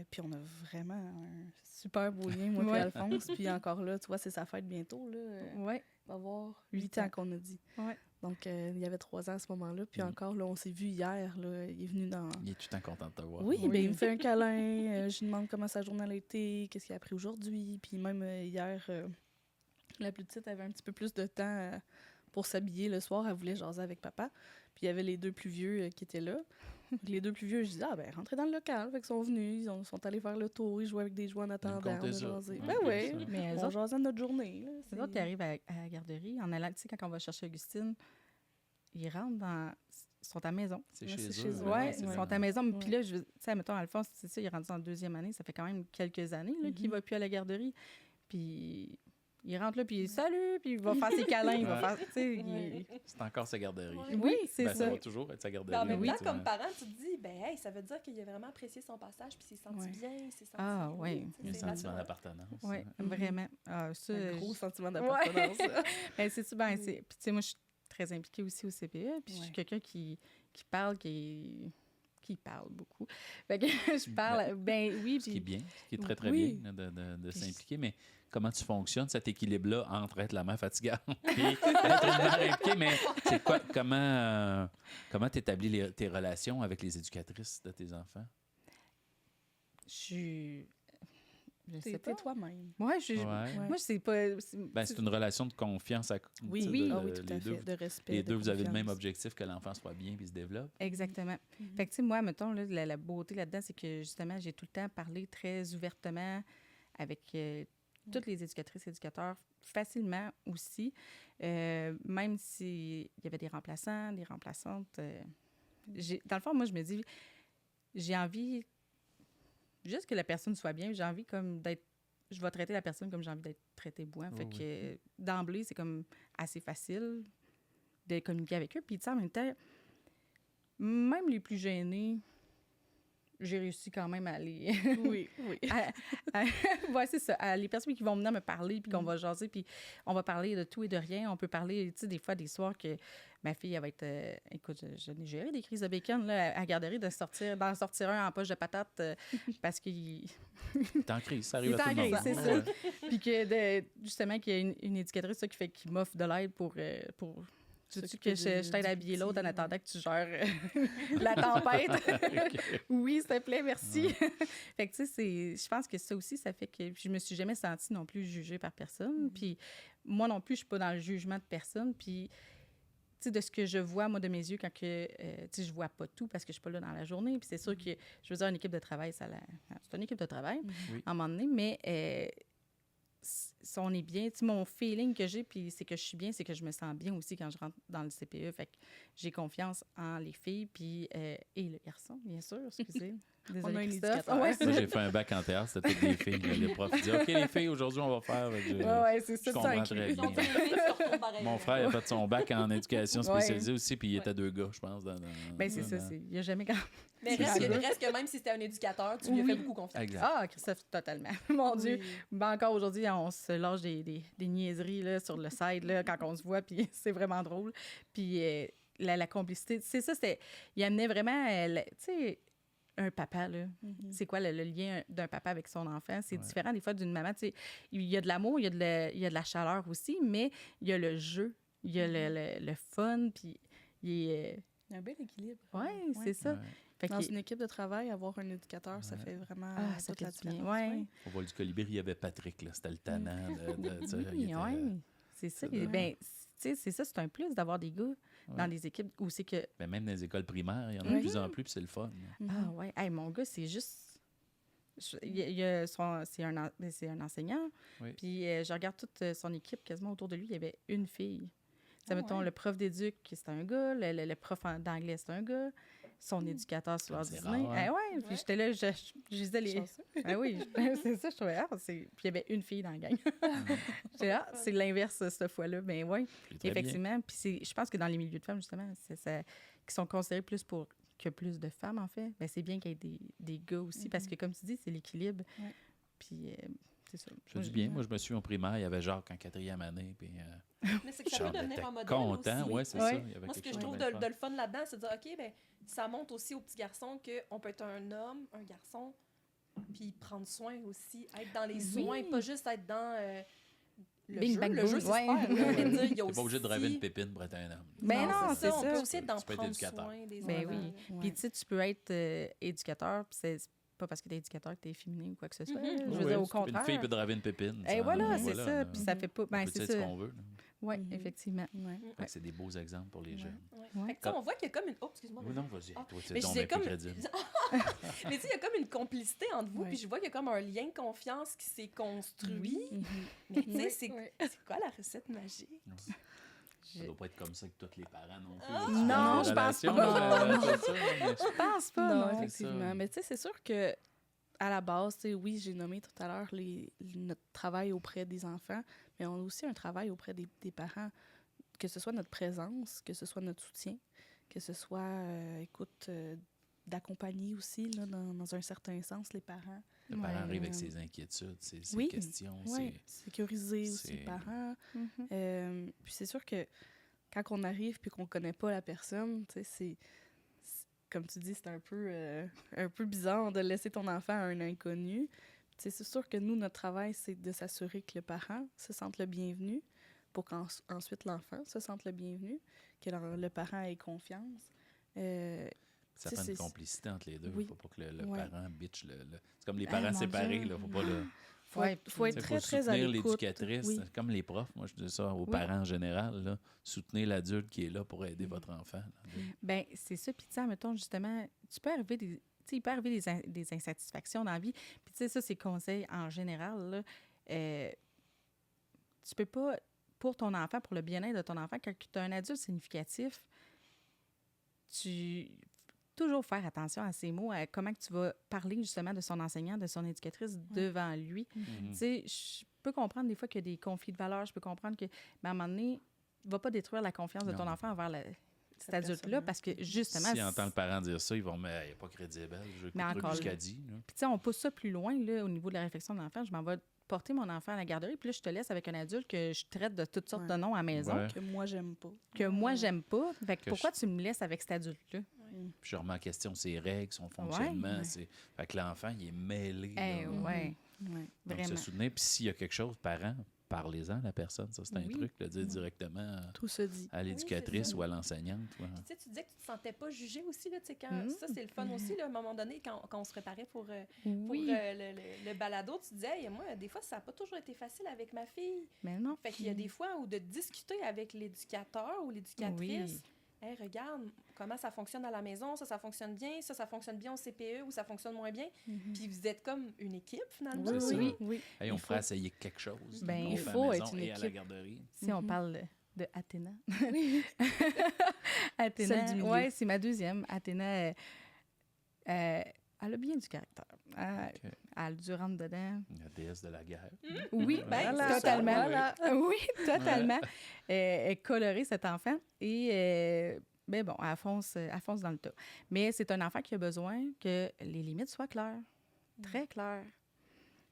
Puis on a vraiment un super beau lien, moi Ouais. et Alphonse. Puis encore là, tu vois, c'est sa fête bientôt. Là. Ouais. Il va avoir 8 8 ans ans. qu'on a dit. Ouais. Donc, il y avait 3 ans à ce moment-là. Puis Mm. encore, là, on s'est vu hier. Là. Il est venu dans... Il est tout le temps content de te voir. Oui, Oui. ben, il me fait un câlin. Je lui demande comment sa journée a été, qu'est-ce qu'il a appris aujourd'hui. Puis même hier, la plus petite avait un petit peu plus de temps pour s'habiller le soir. Elle voulait jaser avec papa. Puis il y avait les 2 plus vieux qui étaient là. Les 2 plus vieux, je disais, rentrez dans le local. Fait qu'ils sont venus, ils sont allés faire le tour, ils jouaient avec des jouets en attendant. On a comptez ça. jasé. Ouais, Ben comme oui, ça. Mais eux on autres, jasait notre journée. Là. eux autres, ils arrivent à la garderie. En allant, tu sais, quand on va chercher Augustine, ils rentrent dans... Ils sont à la maison. C'est Ouais, chez c'est eux. chez eux. là, Ouais, c'est ils là. sont à la maison. Ouais. Puis là, tu sais, mettons, Alphonse, c'est ça, il est rendu en 2e année. Ça fait quand même quelques années là, qu'il Mhm. va plus à la garderie. Puis il rentre là, puis salut, puis il va faire ses câlins. Il va Ouais. faire, tu sais, Ouais. C'est encore sa garderie. Ouais. oui, c'est Ben, ça ça. va toujours être sa garderie. Mais en même Oui. temps, effectivement. comme parent, tu te dis, ben, hey, ça veut dire qu'il a vraiment apprécié son passage, puis il s'est senti Ouais. bien, il s'est senti. Ah, oui, ouais. tu sais, Il y a un c'est sentiment rassurant. d'appartenance. Oui, hein. Mhm. vraiment. Ah, ça, Un gros sentiment Ouais. d'appartenance. là. Ben, c'est ça, ben, Oui. c'est... Puis, tu sais, moi, je suis très impliquée aussi au CPE, puis je suis Ouais. quelqu'un qui parle, qui parle beaucoup. Fait que je parle, ben oui, Ce qui est puis... bien, ce qui est très, très Oui. bien là, de Puis- s'impliquer. Mais comment tu fonctionnes, cet équilibre-là, entre être la mère fatigante et être une mère impliquée? Mais c'est quoi, comment tu établis tes relations avec les éducatrices de tes enfants? Je sais T'es pas. toi-même. Moi, Ouais. moi, je sais pas... Ben, c'est une relation de confiance. Oui, tu sais, oui. de- Ah oui, tout les à deux, fait. De respect. les de deux, vous avez le même confiance. objectif, que l'enfant soit bien et se développe. Exactement. Mhm. Fait que, tu sais, moi, mettons, là, la beauté là-dedans, c'est que, justement, j'ai tout le temps parlé très ouvertement avec toutes les éducatrices et éducateurs, facilement aussi, même s'il y avait des remplaçants, des remplaçantes. Dans le fond, moi, je me dis, j'ai envie juste que la personne soit bien, j'ai envie comme d'être... Je vais traiter la personne comme j'ai envie d'être traitée moi. Fait Oui, que d'emblée, c'est comme assez facile de communiquer avec eux. Puis, tu sais, en même temps, même les plus gênés, j'ai réussi quand même à les... Oui. Ouais, c'est ça. Les personnes qui vont venir me parler, puis qu'on va jaser, puis on va parler de tout et de rien. On peut parler, tu sais, des fois, des soirs que ma fille, elle va être... écoute, je n'ai géré des crises de bacon, là, à la garderie, d'en sortir un en poche de patate parce qu'il... T'es en crise, ça arrive Il est à tout en le monde. crise, c'est ça. Puis que, justement, qu'il y a une éducatrice ça, qui m'offre de l'aide pour veux-tu que je t'aide à habiller l'autre en attendant que tu gères la tempête? Oui, s'il te plaît, merci. Fait que, tu sais, je pense que ça aussi, ça fait que je me suis jamais sentie non plus jugée par personne. Puis moi non plus, je suis pas dans le jugement de personne. Puis, tu sais, de ce que je vois, moi, de mes yeux, quand que, tu sais, je vois pas tout parce que je suis pas là dans la journée. Puis c'est sûr que, je veux dire, une équipe de travail, c'est une équipe de travail, à un moment donné, mais... si on est bien, tu sais, mon feeling que j'ai, puis c'est que je suis bien, c'est que je me sens bien aussi quand je rentre dans le CPE. Fait que j'ai confiance en les filles, puis et le garçon, bien sûr, excusez. Désolée, On a un Christophe. éducateur. Ouais, Moi, j'ai fait un bac en théâtre, c'était toutes des filles. Les profs disaient, OK, les filles, aujourd'hui, on va faire. c'est ça. Je comprends très bien. Mon frère, il a fait son bac en éducation spécialisée aussi, puis il était 2 gars, je pense. Ben, c'est ça. Il n'y a jamais... Mais reste que même si c'était un éducateur, tu lui as fait beaucoup confiance. Exact. Ah, Christophe, totalement. Mon Dieu. Ben, encore aujourd'hui, on se lâche des niaiseries là, sur le side là, quand on se voit, puis c'est vraiment drôle. Puis la complicité, c'est ça, il amenait vraiment, tu sais, un papa, là. C'est quoi le lien d'un papa avec son enfant? C'est différent des fois d'une maman. Tu sais, il y a de l'amour, il y a de la chaleur aussi, mais il y a le jeu, il y a le fun, puis il y a un bel équilibre. Oui, c'est ça. Ouais. Fait Dans une équipe de travail, avoir un éducateur, ça fait vraiment ça toute la fait du bien. différence. Ouais. Au vol du colibri, il y avait Patrick, là, c'était le tannant. Oui, c'est ça. Ben, tu sais, c'est ça, c'est un plus d'avoir des gars dans des équipes où c'est que... Ben, même dans les écoles primaires, il y en a de plus en plus, puis c'est le fun. Ah ouais, hey, mon gars, c'est juste... c'est un enseignant, puis je regarde toute son équipe, quasiment autour de lui, il y avait une fille. Mettons, le prof d'éduc, c'était un gars, le prof d'anglais, c'était un gars, son éducateur sur l'heure du dîner. Puis j'étais là, je disais les... Ah oui, c'est ça, je trouvais, puis il y avait une fille dans la gang. J'étais c'est l'inverse cette fois-là, mais oui, effectivement. Puis je pense que dans les milieux de femmes, justement, qui sont considérés plus que plus de femmes, en fait, ben c'est bien qu'il y ait des gars aussi, parce que comme tu dis, c'est l'équilibre. Puis... c'est ça. Je dis bien, moi, je me suis au primaire, il y avait Jacques en 4e année, puis mais c'est que ça peut devenir un modèle content, aussi. ouais, c'est ça. Il y avait moi, ce que je chose trouve bien de le fun là-dedans, c'est de dire, OK, ben, ça montre aussi aux petits garçons qu'on peut être un homme, un garçon, puis prendre soin aussi, être dans les soins, pas juste être dans le Bing, jeu. bang, Le boom. jeu, c'est super. Mais dire, il y a T'es aussi... pas obligé de rêver une pépine pour être un homme. Ben non, c'est On peut ça. aussi être dans Tu peux être prendre éducateur. soin des Ben enfants. oui. Puis tu sais, tu peux être éducateur, puis c'est pas parce que t'es éducateur que t'es féminin ou quoi que ce soit. Je veux dire, au contraire. Une fille peut rêver une pépine. Et voilà, c'est ça. Puis ça fait pas... On Ben, peut c'est dire ce ça. qu'on veut. Oui, effectivement. Fait que c'est des beaux exemples pour les jeunes. Fait que, tu sais, on voit qu'il y a comme une... Oh, excuse-moi. Oui, non, vas-y. Toi, tu Mais es donc j'ai bien comme... plus crédible. Mais tu sais, il y a comme une complicité entre vous, puis je vois qu'il y a comme un lien de confiance qui s'est construit. Mais tu sais, c'est quoi la recette magique? Ça doit pas être comme ça que tous les parents non plus. Non, je pense pas. Je pense pas, Non, non. effectivement. Mais tu sais, c'est sûr que à la base, tu sais, oui, j'ai nommé tout à l'heure notre travail auprès des enfants, mais on a aussi un travail auprès des parents, que ce soit notre présence, que ce soit notre soutien, que ce soit, d'accompagner aussi, là, dans un certain sens, les parents. Le parent arrive avec ses inquiétudes, ses questions. Sécuriser aussi le parent. Puis c'est sûr que quand on arrive puis qu'on connaît pas la personne, tu sais, c'est comme tu dis, c'est un peu bizarre de laisser ton enfant à un inconnu. C'est sûr que nous, notre travail, c'est de s'assurer que le parent se sente le bienvenu pour qu'ensuite l'enfant se sente le bienvenu, que le parent ait confiance. Ça fait une complicité entre les deux. Il ne faut pas que le parent bitch c'est comme les Ah, parents séparés. Il ne faut pas le... faut être très, très à l'écoute. L'éducatrice, c'est comme les profs. Moi, je dis ça aux parents en général. Là, soutenez l'adulte qui est là pour aider votre enfant. Bien, c'est ça. Puis, tu sais, mettons, justement, il peut arriver des insatisfactions dans la vie. Puis, tu sais, ça, c'est conseil en général. Là, tu peux pas, pour ton enfant, pour le bien-être de ton enfant, quand tu as un adulte significatif, tu toujours faire attention à ses mots, à comment que tu vas parler justement de son enseignant, de son éducatrice devant lui. Tu sais, je peux comprendre des fois qu'il y a des conflits de valeurs, je peux comprendre que, mais à un moment donné, ne va pas détruire la confiance de ton enfant envers cet adulte-là, parce que justement... Si entend le parent dire ça, ils vont mais il n'est pas crédible, je Mais écouterai encore plus ce là. qu'elle dit. Là. Puis tu sais, on pousse ça plus loin, là, au niveau de la réflexion de l'enfant. Je m'en vais porter mon enfant à la garderie, puis là, je te laisse avec un adulte que je traite de toutes sortes Ouais. de noms à la maison, Ouais. Que moi, j'aime pas. que moi, j'aime pas. Fait que Que pourquoi tu me laisses avec cet adulte-là? Puis je remets en question ses règles, son fonctionnement. Ouais. Fait que l'enfant, il est mêlé. Eh là. ouais, Ouais. Donc, vraiment. se souvenir. Puis s'il y a quelque chose, parents, parlez-en à la personne. Ça, c'est un Oui. truc, le dire directement Tout se dit. à l'éducatrice c'est ça. ou à l'enseignante. Ouais. Puis, tu sais, tu disais que tu te sentais pas jugée aussi, là, tu sais, quand... Mhm. Ça, c'est le fun aussi, là, à un moment donné, quand on se préparait pour Oui, le balado, tu disais, hey, moi, des fois, ça n'a pas toujours été facile avec ma fille. mais non. Fait qu'il y a des fois où de discuter avec l'éducateur ou l'éducatrice, Oui. hey, regarde comment ça fonctionne à la maison, ça fonctionne bien, ça fonctionne bien au CPE ou ça fonctionne moins bien. Puis vous êtes comme une équipe, finalement. C'est ça. Oui. Oui. Hey, on Il pourrait faut- essayer quelque chose. Ben, qu'on il fait à faut la maison être une et à la équipe. garderie. Si on Mhm. parle de Athéna. Oui. Athéna, Celle du milieu. ouais, c'est ma deuxième. Athéna, elle a bien du caractère. Ok. Elle a du rentre dedans. La déesse de la guerre. Oui, Ben, voilà, c'est ça, totalement. voilà. Oui, totalement. Elle est colorée, cet enfant. Et, ben bon, elle fonce dans le tas. Mais c'est un enfant qui a besoin que les limites soient claires. Très claires.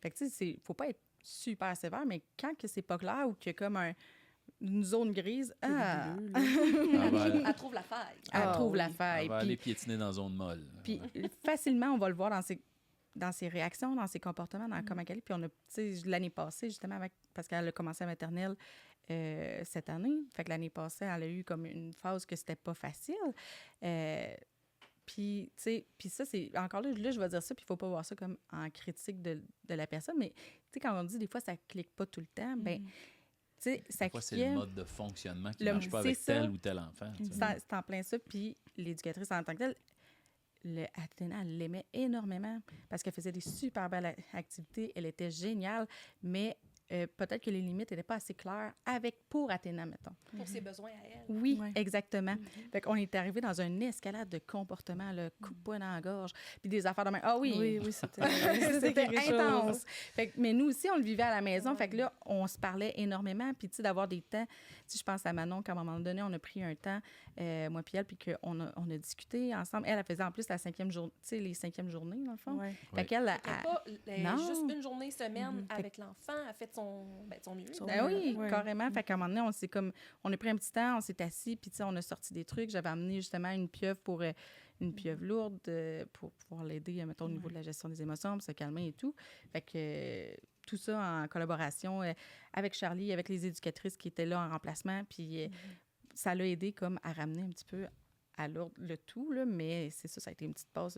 Fait que, tu sais, il faut pas être super sévère, mais quand que c'est pas clair ou qu'il y a comme une zone grise, C'est ah, bleu, là. Elle va, Elle trouve la faille. elle Ah, trouve la oui. faille. elle va Puis- aller piétiner dans zone molle. Puis facilement, on va le voir dans ses réactions, dans ses comportements, dans comment elle est. Puis on a, tu sais, l'année passée, justement, parce qu'elle a commencé à maternelle cette année. Fait que l'année passée, elle a eu comme une phase que c'était pas facile. Puis, tu sais, puis ça, c'est... Encore là, je vais dire ça, puis il faut pas voir ça comme en critique de la personne, mais, tu sais, quand on dit des fois, ça clique pas tout le temps, ben tu sais, ça Des fois, c'est cliquait... le mode de fonctionnement qui Le- ne marche pas c'est avec ça. tel ou tel enfant. tu sais. C'est en plein ça. Puis l'éducatrice en tant que telle, Athéna, elle l'aimait énormément parce qu'elle faisait des super belles activités. Elle était géniale, mais peut-être que les limites n'étaient pas assez claires pour Athéna, mettons. Pour ses besoins à elle. Oui, Ouais. exactement. Fait qu'on est arrivé dans une escalade de comportement, le coupe-poing dans la gorge, puis des affaires de même. Ah oui, Oui, c'était c'était quelque chose. intense. Fait que, mais nous aussi, on le vivait à la maison. Ouais. Fait que là, on se parlait énormément. Puis, tu sais, d'avoir des temps. Tu sais, je pense à Manon, qu'à un moment donné, on a pris un temps, moi puis elle, puis qu'on a discuté ensemble. Elle faisait en plus la 5e journée, tu sais, les 5e journées, dans le fond. Ouais. Fait qu'elle, Fait qu'elle pas Non. juste une journée semaine Mhm. avec l'enfant, elle fait de son mieux. Son- ben oui, Ouais. carrément. Fait qu'à un moment donné, on a pris un petit temps, on s'est assis, puis tu sais, on a sorti des trucs. J'avais amené justement une pieuvre une pieuvre lourde pour pouvoir l'aider, mettons, au niveau de la gestion des émotions, pour se calmer et tout. Fait que tout ça en collaboration avec Charlie, avec les éducatrices qui étaient là en remplacement, puis ça l'a aidé comme à ramener un petit peu à l'ordre le tout, là, mais c'est ça, ça a été une petite passe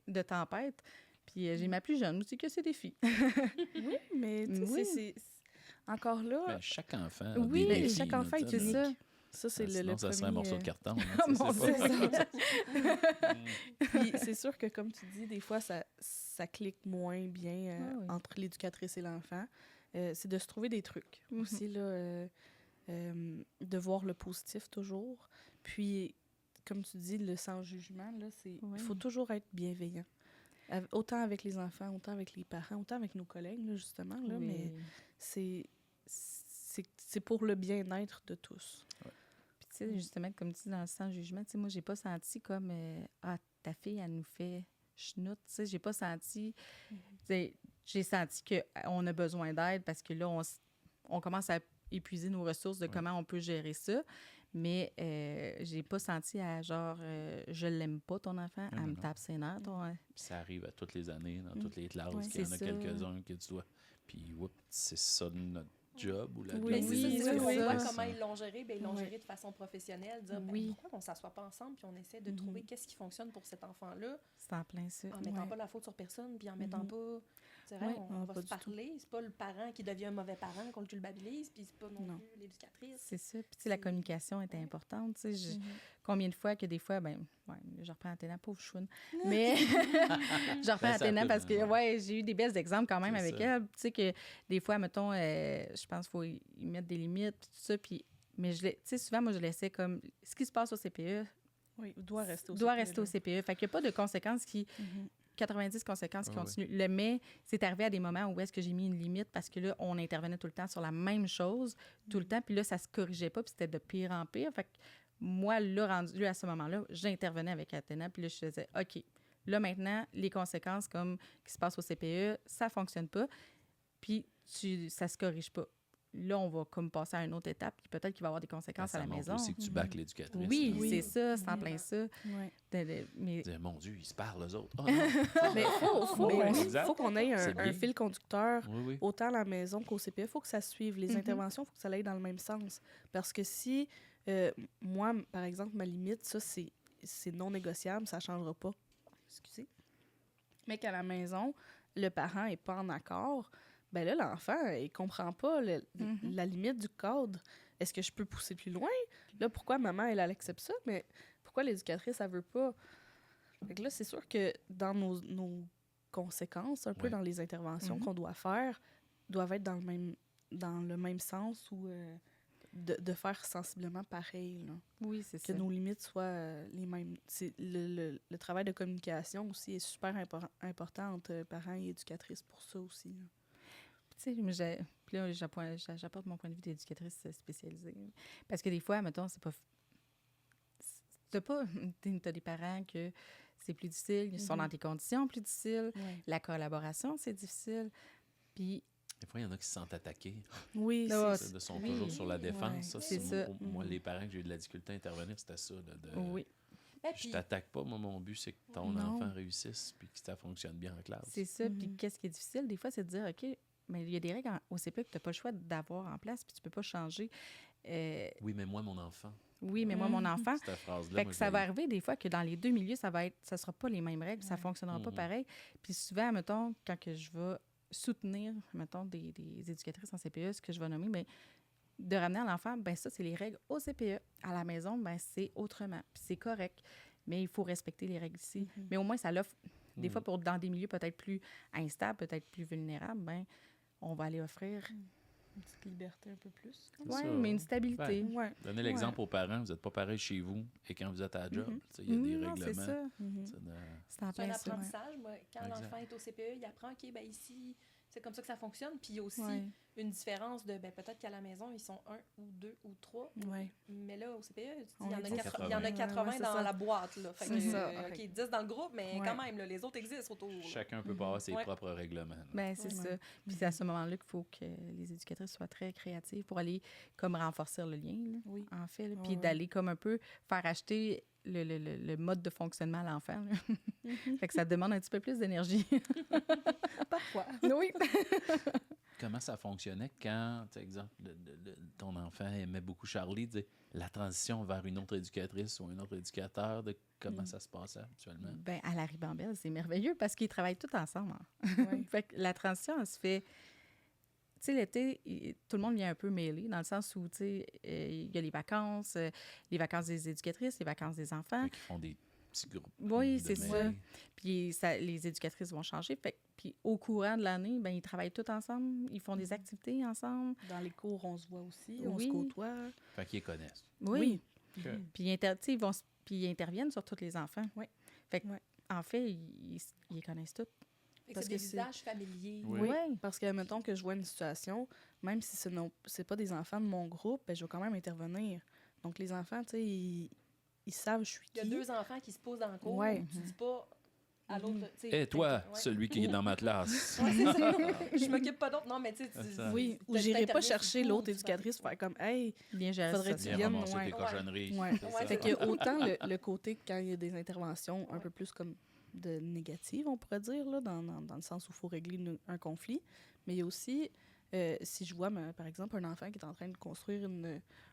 de tempête. Puis j'ai ma plus jeune aussi que c'est des filles. Oui, mais tu sais, Oui. c'est encore là, Ben, chaque enfant a Oui, des défis, chaque là, enfant tu est sais, c'est là. ça. ça, c'est Sinon, le ça serait un premier, morceau de carton. là, Oh tu sais, mon c'est pas- Dieu. Puis c'est sûr que, comme tu dis, des fois, ça clique moins bien Ah oui. entre l'éducatrice et l'enfant. C'est de se trouver des trucs Mhm. aussi, là, de voir le positif toujours. Puis, comme tu dis, le sans jugement, là, Oui. il faut toujours être bienveillant. Autant avec les enfants, autant avec les parents, autant avec nos collègues, là, justement. Là, Oui. Mais c'est pour le bien-être de tous. Puis, tu sais, justement, comme tu dis, dans le sans-jugement, tu sais, moi, j'ai pas senti comme ah, ta fille, elle nous fait chenoute. Tu sais, j'ai pas senti. Tu sais, j'ai senti qu'on a besoin d'aide parce que là, on commence à épuiser nos ressources de comment on peut gérer ça. Mais j'ai pas senti à genre, je l'aime pas, ton enfant, Non, elle me non. tape ses nerfs. Puis ça arrive à toutes les années, dans toutes les classes, Ouais. qu'il y en a C'est ça. quelques-uns que tu dois. Puis, oups, c'est ça notre job ou la Oui, Mais job c'est de ça, c'est oui, qu'on oui. voit l'éducatrice, comment hein. ils l'ont géré, ben, ils l'ont Ouais. géré de façon professionnelle, dire ben, Oui. pourquoi on ne s'assoit pas ensemble puis on essaie de trouver qu'est-ce qui fonctionne pour cet enfant-là C'est en plein ça. en mettant Ouais. pas la faute sur personne puis en mettant Mhm. pas c'est Ouais. vrai, on Non, va pas se du tout. parler, c'est pas le parent qui devient un mauvais parent qu'on le culpabilise puis c'est pas non, Non. plus l'éducatrice. C'est ça. Puis, tu sais, la communication est Ouais. importante. Tu sais, Mhm. combien de fois que des fois, ben, ouais, je reprends Athéna, pauvre chouine. Mais je reprends Ben, ça Athéna peut, parce que, ouais. ouais, j'ai eu des belles exemples quand même C'est avec ça. elle. Tu sais, que des fois, mettons, je pense qu'il faut y mettre des limites, puis tout ça. Puis, mais tu sais, souvent, moi, je laissais comme ce qui se passe au CPE Oui, doit rester au doit CPE, rester au là. CPE. Fait qu'il n'y a pas de conséquences qui. Mhm. 90 conséquences qui Ah oui. continuent. Le mais, c'est arrivé à des moments où est-ce que j'ai mis une limite parce que là, on intervenait tout le temps sur la même chose, tout le temps, puis là, ça se corrigeait pas, puis c'était de pire en pire. Fait que moi, là, rendu à ce moment-là, j'intervenais avec Athéna, puis là, je faisais, OK, là, maintenant, les conséquences comme qui se passent au CPE, ça fonctionne pas, puis ça se corrige pas. Là, on va comme passer à une autre étape, puis peut-être qu'il va y avoir des conséquences à la maison. Ça aussi que tu bacs l'éducatrice. Oui, là. c'est ça, c'est en plein ça. Ouais. Mais Mon Dieu, ils se parlent, eux autres. Oh, non. Mais faut qu'on ait C'est bien. un fil conducteur Oui. autant à la maison qu'au CPE. Il faut que ça suive. Les interventions, il faut que ça aille dans le même sens. Parce que si, moi, par exemple, ma limite, ça, c'est non négociable, ça ne changera pas. Excusez. Mais qu'à la maison, le parent n'est pas en accord, ben là, l'enfant, il comprend pas la limite du cadre. Est-ce que je peux pousser plus loin? Là, pourquoi maman, elle accepte ça? Mais pourquoi l'éducatrice, elle veut pas? Fait que là, c'est sûr que dans nos conséquences, un peu dans les interventions qu'on doit faire, doivent être dans le même sens ou de faire sensiblement pareil. Là. oui, c'est ça. Que nos limites soient les mêmes. Le travail de communication aussi est super important entre parents et éducatrices pour ça aussi. Là. Tu sais, puis là, j'apporte mon point de vue d'éducatrice spécialisée. Parce que des fois, mettons, c'est pas... T'as des parents que c'est plus difficile, ils sont dans des conditions plus difficiles, la collaboration, c'est difficile, puis... Des fois, il y en a qui se sentent attaqués. Oui, Ils sont toujours sur la défense. Ouais, Ça, c'est ça. Moi, les parents que j'ai eu de la difficulté à intervenir, c'était ça. Oui. Je t'attaque pas. Moi, mon but, c'est que ton enfant réussisse puis que ça fonctionne bien en classe. C'est ça. Puis qu'est-ce qui est difficile, des fois, c'est de dire, OK, mais il y a des règles au CPE que tu n'as pas le choix d'avoir en place, puis tu peux pas changer. Oui, mais moi, mon enfant. Oui, mais moi, mon enfant. Cette phrase-là. Fait que ça va arriver des fois que dans les deux milieux, ça sera pas les mêmes règles, ça fonctionnera pas pareil. Puis souvent, mettons, quand que je vais soutenir, mettons, des éducatrices en CPE, ce que je vais nommer, bien, de ramener à l'enfant, bien ça, c'est les règles au CPE. À la maison, bien c'est autrement. Puis c'est correct. Mais il faut respecter les règles ici. Mais au moins, ça l'offre, des fois, dans des milieux peut-être plus instables, peut-être plus vulnérables, bien, on va aller offrir... Une petite liberté un peu plus. Oui, mais une stabilité. Donnez l'exemple aux parents. Vous n'êtes pas pareil chez vous et quand vous êtes à la job. Il y a des règlements. C'est ça. C'est un apprentissage. Moi, quand l'enfant est au CPE, il apprend, OK, ben ici, c'est comme ça que ça fonctionne. Puis il y a aussi une différence de, peut-être qu'à la maison, ils sont 1 ou 2 ou 3. Mais là, au CPE, il y en a 80 dans la boîte. Là. Fait que, OK, 10 dans le groupe, mais quand même, là, les autres existent autour. Chacun peut pas avoir ses propres règlements. Ben, c'est ça. Puis c'est à ce moment-là qu'il faut que les éducatrices soient très créatives pour aller comme renforcer le lien, là, en fait. Là, puis d'aller comme un peu faire acheter le mode de fonctionnement à l'enfant. Fait que ça demande un petit peu plus d'énergie. Parfois. Oui. Comment ça fonctionnait quand, par exemple, ton enfant aimait beaucoup Charlie, la transition vers une autre éducatrice ou un autre éducateur, comment ça se passait actuellement? Bien, à la Ribambelle, c'est merveilleux parce qu'ils travaillent tous ensemble. Fait que la transition, elle se fait... Tu sais, l'été, tout le monde vient un peu mêlé, dans le sens où, tu sais, il y a les vacances des éducatrices, les vacances des enfants. Qui font des petits groupes. Oui, c'est ça. Puis les éducatrices vont changer. Puis au courant de l'année, ben ils travaillent tous ensemble, ils font des activités ensemble. Dans les cours, on se voit aussi, on se côtoie. Fait qu'ils les connaissent. Oui. Puis ils interviennent sur tous les enfants. Fait que, en fait, ils les connaissent tous. Parce que c'est des usages familiers. Oui. Parce que, mettons que je vois une situation, même si c'est pas des enfants de mon groupe, ben, je vais quand même intervenir. Donc, les enfants, tu sais, ils savent je suis qui. Il y a 2 enfants qui se posent dans le cours. Tu dis pas à l'autre... Et toi, celui qui est dans ma classe. C'est ça. Je m'occupe pas d'autres. Non, mais tu sais... Oui, ou j'irai pas chercher l'autre éducatrice pour faire comme, hey, faudrait que tu viennes. Tes cochonneries. Fait qu'il y a autant le côté quand il y a des interventions un peu plus comme de négatives, on pourrait dire, là, dans le sens où il faut régler un conflit. Mais il y a aussi, si je vois, par exemple, un enfant qui est en train de construire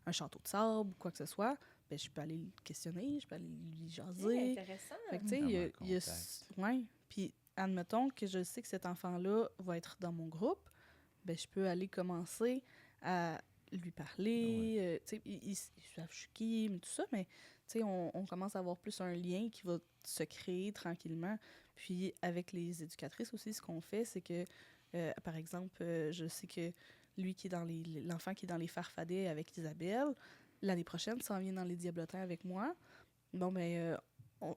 un château de sable ou quoi que ce soit, ben, je peux aller le questionner, je peux aller lui jaser. C'est intéressant. Fait que, tu sais, puis, admettons que je sais que cet enfant-là va être dans mon groupe, ben, je peux aller commencer à lui parler. Tu sais, ils savent je suis qui, tout ça, mais tu sais, on commence à avoir plus un lien qui va se créer tranquillement. Puis, avec les éducatrices aussi, ce qu'on fait, c'est que, par exemple, je sais que lui qui est dans l'enfant qui est dans les farfadets avec Isabelle, l'année prochaine, s'en vient dans les diablotins avec moi. Bon, ben,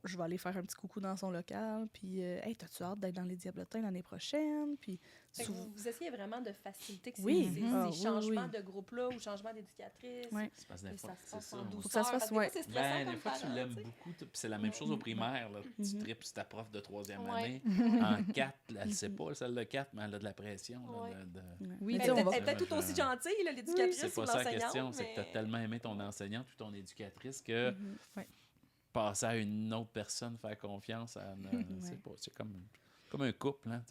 je vais aller faire un petit coucou dans son local, puis hey, t'as-tu hâte d'être dans les Diablotins l'année prochaine? Puis Fait que vous essayez vraiment de faciliter que Oui. ces changements de groupe-là ou changements d'éducatrice, C'est parce que des que fois, ça se c'est passe ça. en on- douceur. Faut que ça se fasse, parce que des fois, ouais. c'est stressant Ben, comme des fois, tu parent, l'aimes tu sais. beaucoup. Puis c'est la même chose au primaire. Là. Tu tripes sur ta prof de 3e Ouais. année. En 4, elle ne sait pas, celle de 4, mais elle a de la pression. Là, Ouais. Oui, Mais tu Elle sais, on est va... peut-être tout aussi gentille, là, l'éducatrice C'est ou pas ça la l'enseignante. question. C'est que tu as mais- tellement aimé ton enseignante ou ton éducatrice que Ouais. passer à une autre personne, faire confiance à c'est pas, c'est comme un couple. Hein,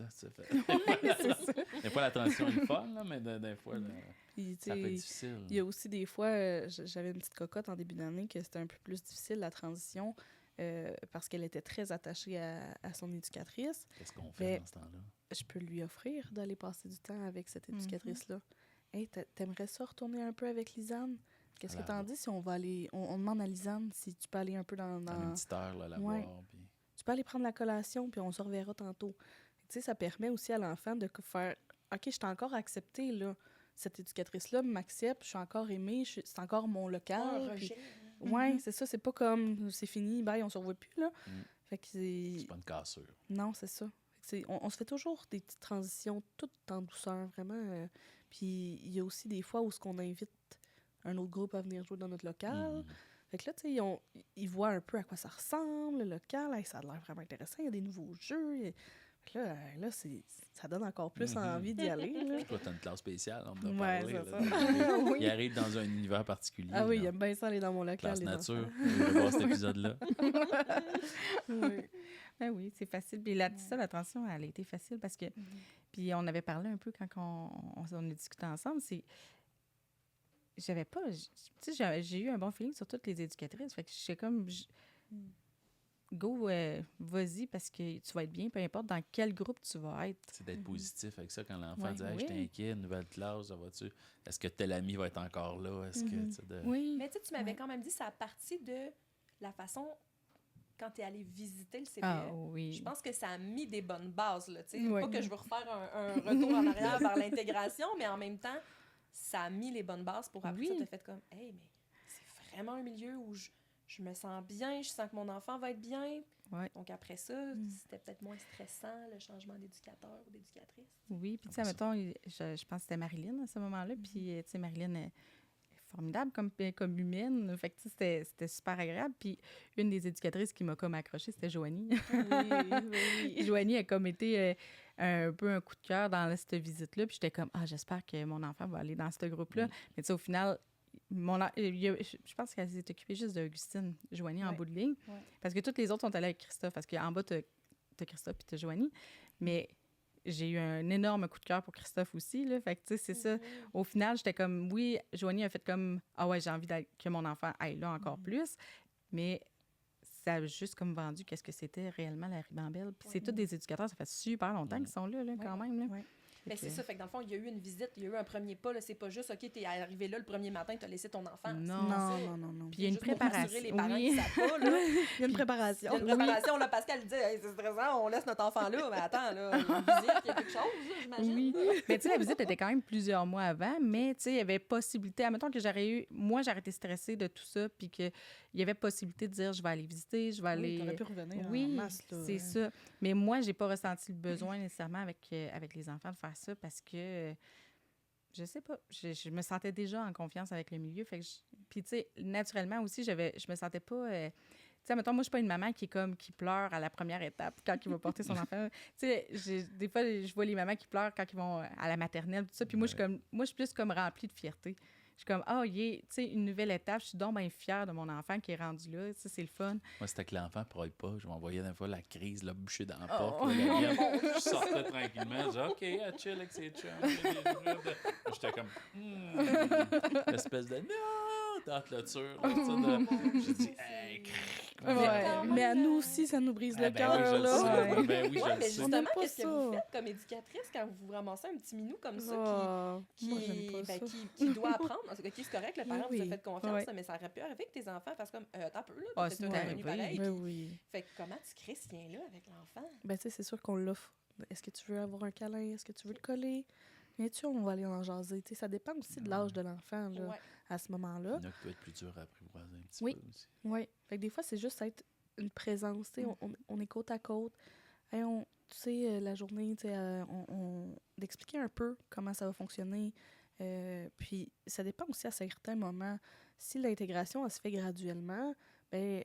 des fois, la transition est fun, là, mais des fois, là, Puis, tu ça peut être sais, difficile. il y a aussi des fois, j'avais une petite cocotte en début d'année que c'était un peu plus difficile, la transition, parce qu'elle était très attachée à son éducatrice. Qu'est-ce qu'on fait Mais- dans ce temps-là? Je peux lui offrir d'aller passer du temps avec cette éducatrice-là. Hey, t'aimerais ça retourner un peu avec Lisanne? Qu'est-ce que Alors. t'en dis si on va aller... On demande à Lisanne si tu peux aller un peu dans... Dans une petite heure, là, la Ouais. voir. Puis... Tu peux aller prendre la collation, puis on se reverra tantôt. Tu sais, ça permet aussi à l'enfant de faire... OK, je t'ai encore accepté, là. Cette éducatrice-là m'accepte, je suis encore aimée, c'est encore mon local. Un puis- rejet. Ouais, c'est ça, c'est pas comme c'est fini, bye, on se revoit plus, là. Mm. Fait que c'est... C'est pas une cassure. Non, c'est ça. Fait que on se fait toujours des petites transitions, toutes en douceur, vraiment. Puis il y a aussi des fois où on invite un autre groupe à venir jouer dans notre local. Mm. Fait que là, tu sais, ils voient un peu à quoi ça ressemble, le local. Hey, ça a l'air vraiment intéressant. Il y a des nouveaux jeux. Fait que là ça donne encore plus envie d'y aller. Là. Toi, t'as une classe spéciale, on en a Ouais, parlé. c'est là. ça. Il arrive dans un univers particulier. Ah oui, il là. aime bien ça aller dans mon local. Classe les nature. enfants. Je vais voir cet épisode-là. Oui. Ben oui, c'est facile. Puis là, ça, la transition, elle a été facile parce que... Puis on avait parlé un peu quand on a discuté ensemble, c'est... J'avais pas... Tu sais, j'ai eu un bon feeling sur toutes les éducatrices. Fait que j'étais comme... Go, vas-y, parce que tu vas être bien, peu importe dans quel groupe tu vas être. C'est d'être positif avec ça quand l'enfant Ouais, dit hey, oui. je t'inquiète, nouvelle classe, ça va-tu? Est-ce que tel ami va être encore là? Est-ce que tu sais, de... Oui. Mais tu sais, tu m'avais Ouais. quand même dit, ça a parti de la façon quand tu es allé visiter le CPE. Ah oui. Je pense que ça a mis des bonnes bases. Là, tu sais. Ouais. Pas que je veux refaire un retour en arrière vers l'intégration, mais en même temps, ça a mis les bonnes bases pour après Oui. ça, tu as fait comme, hey, mais c'est vraiment un milieu où je me sens bien, je sens que mon enfant va être bien. Ouais. Donc après ça, c'était peut-être moins stressant, le changement d'éducateur ou d'éducatrice. Oui, puis tu sais, mettons, je pense que c'était Marilyn à ce moment-là, puis tu sais, Marilyn est formidable comme humaine, fait que tu sais, c'était super agréable, puis une des éducatrices qui m'a comme accrochée, c'était Joanie. Oui. Joanie a comme été un peu un coup de cœur dans cette visite-là, puis j'étais comme, j'espère que mon enfant va aller dans ce groupe-là, mais tu sais, au final... je pense qu'elle s'est occupée juste d'Augustine, Joanie, en Ouais. bout de ligne. Ouais. Parce que toutes les autres sont allées avec Christophe. Parce qu'en bas, t'as Christophe et t'as Joanie. Mais j'ai eu un énorme coup de cœur pour Christophe aussi. Là. Fait que, tu sais, c'est ça. Au final, j'étais comme, oui, Joanie a fait comme, ouais, j'ai envie que mon enfant aille là encore plus. Mais ça a juste comme vendu qu'est-ce que c'était réellement la ribambelle. Puis c'est tous des éducateurs, ça fait super longtemps qu'ils sont là, quand même. Là. Ouais. Mais c'est ça, fait que dans le fond, il y a eu une visite, il y a eu un premier pas. Là, c'est pas juste, OK, t'es arrivé là le premier matin, t'as laissé ton enfant. Non. Non. Puis il y a une Juste pour préparation. rassurer les parents Oui. qui savent pas, là. Il y a une préparation. Il y a une préparation, là, Pascal dit, hey, c'est stressant, on laisse notre enfant là. Mais attends, là, une visite, il y a quelque chose, là, j'imagine. Oui. Mais tu sais, la visite était quand même plusieurs mois avant, mais tu sais, il y avait possibilité. Admettons que moi, j'aurais été stressée de tout ça, puis qu'il y avait possibilité de dire, je vais aller visiter, je vais aller. T'aurais pu revenir en Oui, masse, là. c'est ça. Mais moi, j'ai pas ressenti le besoin nécessairement avec les enfants de faire ça parce que, je sais pas, je me sentais déjà en confiance avec le milieu. Fait que puis, tu sais, naturellement aussi, je me sentais pas... tu sais, mettons, moi, je suis pas une maman qui pleure à la première étape quand il va porter son enfant. Tu sais, des fois, je vois les mamans qui pleurent quand ils vont à la maternelle, tout ça. Puis moi, je suis plus comme remplie de fierté. Je suis comme, tu sais, une nouvelle étape. Je suis donc bien fière de mon enfant qui est rendu là. Ça, c'est le fun. Moi, c'était que l'enfant ne pourrait pas. Je m'envoyais des fois la crise, là, bouchée dans la porte. Là, la mienne. Je sortais tranquillement. Je disais, OK, elle chill avec ses chums. J'étais comme, espèce de non, dans la clôture. J'ai dit, hey, Mais à nous aussi, ça nous brise le cœur, oui, je le là. sais. Ouais. Ben oui, je Ouais, le mais sais. justement, n'aime pas qu'est-ce que vous ça. faites comme éducatrice quand vous vous ramassez un petit minou comme ça Oh, qui, moi, j'aime pas ça. qui doit apprendre? OK, c'est correct, le parent Oui. vous a fait confiance, Ouais. mais ça aurait pu arriver avec tes enfants parce que comme, t'as peu, là, Ah, t'es c'est un ouais, revenu oui. pareil. Ben puis- oui. Fait que comment tu crées ce lien-là avec l'enfant? Ben, tu sais, c'est sûr qu'on l'offre. Est-ce que tu veux avoir un câlin? Est-ce que tu veux le coller? Viens-tu, on va aller en jaser. Tu sais, ça dépend aussi de l'âge de l'enfant, là, Ouais. à ce Il moment-là. y en a qui peut être plus dur à apprivoiser un petit Oui. peu aussi. Oui. Fait que des fois, c'est juste être une présence, tu sais, on est côte à côte. Hey, tu sais, la journée, tu sais, d'expliquer un peu comment ça va fonctionner. Puis, ça dépend aussi à certains moments. Si l'intégration, elle se fait graduellement, ben,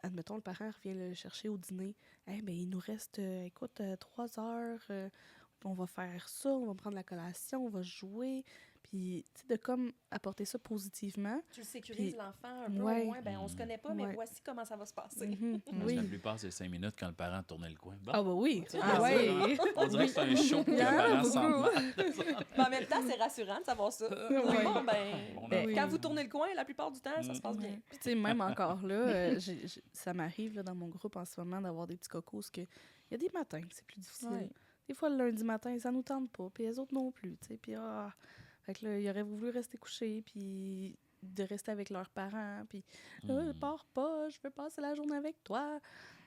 admettons, le parent revient le chercher au dîner. Hey, ben, il nous reste, 3 heures. On va faire ça, on va prendre la collation, on va jouer. Puis, tu sais, de comme apporter ça positivement. Tu le sécurises Puis, l'enfant un peu ouais. au moins. Ben, on se connaît pas, mais voici comment ça va se passer. Parce que la Oui. plupart, c'est 5 minutes quand le parent tournait le coin. Bon, Ah, bah oui. c'est Ah, ça, ouais. hein? On dirait que c'est un show pour que le parent se sente mal. Mais en même temps, c'est rassurant de savoir ça. Ouais. Bon, ben, Bon, Ben, quand vous tournez le coin, la plupart du temps, ça se passe bien. Ouais. Puis, tu sais, même encore là, ça m'arrive là, dans mon groupe en ce moment d'avoir des petits cocos parce que il y a des matins que c'est plus difficile. Ouais. Des fois, le lundi matin, ça nous tente pas, puis les autres non plus, tu sais. Puis, fait que là, ils auraient voulu rester couchés, puis de rester avec leurs parents, puis pars pas, je veux passer la journée avec toi.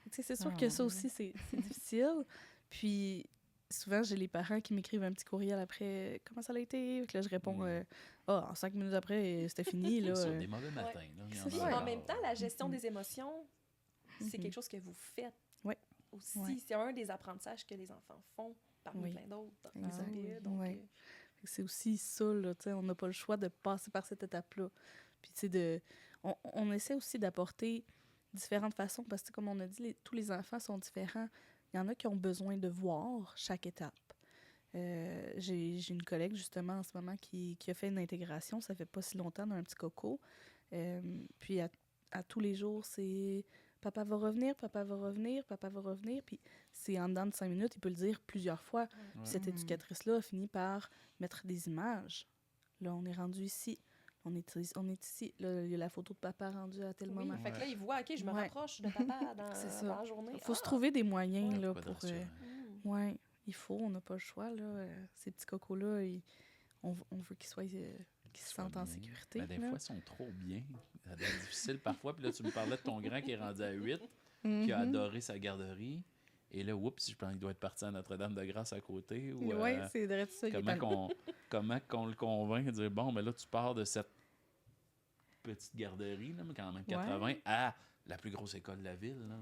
Tu sais, c'est sûr que ça aussi, c'est difficile. Puis, souvent, j'ai les parents qui m'écrivent un petit courriel après, comment ça a été? Fait que là, je réponds, en 5 minutes après, c'était fini, là. Sur des mauvais matins. Là, il y en a Puis, encore. en même temps, la gestion des émotions, c'est quelque chose que vous faites Ouais. aussi. Ouais. C'est un des apprentissages que les enfants font parmi Oui. plein d'autres dans Exact. les CPE. Donc, Ouais. Fait que c'est aussi ça, là, tu sais, on n'a pas le choix de passer par cette étape-là. Puis, tu sais, on essaie aussi d'apporter différentes façons, parce que, comme on a dit, tous les enfants sont différents. Il y en a qui ont besoin de voir chaque étape. J'ai une collègue, justement, en ce moment, qui a fait une intégration, ça fait pas si longtemps, dans un petit coco. Puis, à tous les jours, c'est « Papa va revenir, papa va revenir, papa va revenir ». Puis, c'est en dedans de 5 minutes, il peut le dire plusieurs fois. Puis cette éducatrice-là a fini par mettre des images. Là, on est rendu ici. On est ici. Là, il y a la photo de papa rendue à tel oui, moment. fait que là, ils voient, OK, je me Ouais. rapproche de papa C'est ça. dans la journée. Il faut se trouver des moyens, Ouais. là, Quoi de pour... rassurant. ouais, il faut, on n'a pas le choix, là. Ces petits cocos-là, on veut qu'ils soient... qu'ils se sentent en bien. sécurité. Mais des là. fois, ils sont trop bien. Ça devient difficile parfois. Puis là, tu me parlais de ton grand qui est rendu à 8, qui a adoré sa garderie. Et là, oups, je pense qu'il doit être parti à Notre-Dame-de-Grâce à côté. Ou, Oui, c'est vrai ça. il est comment qu'on le convainc de dire, bon, mais là, tu pars de cette petite garderie, là, mais quand même 80, à la plus grosse école de la ville. Là,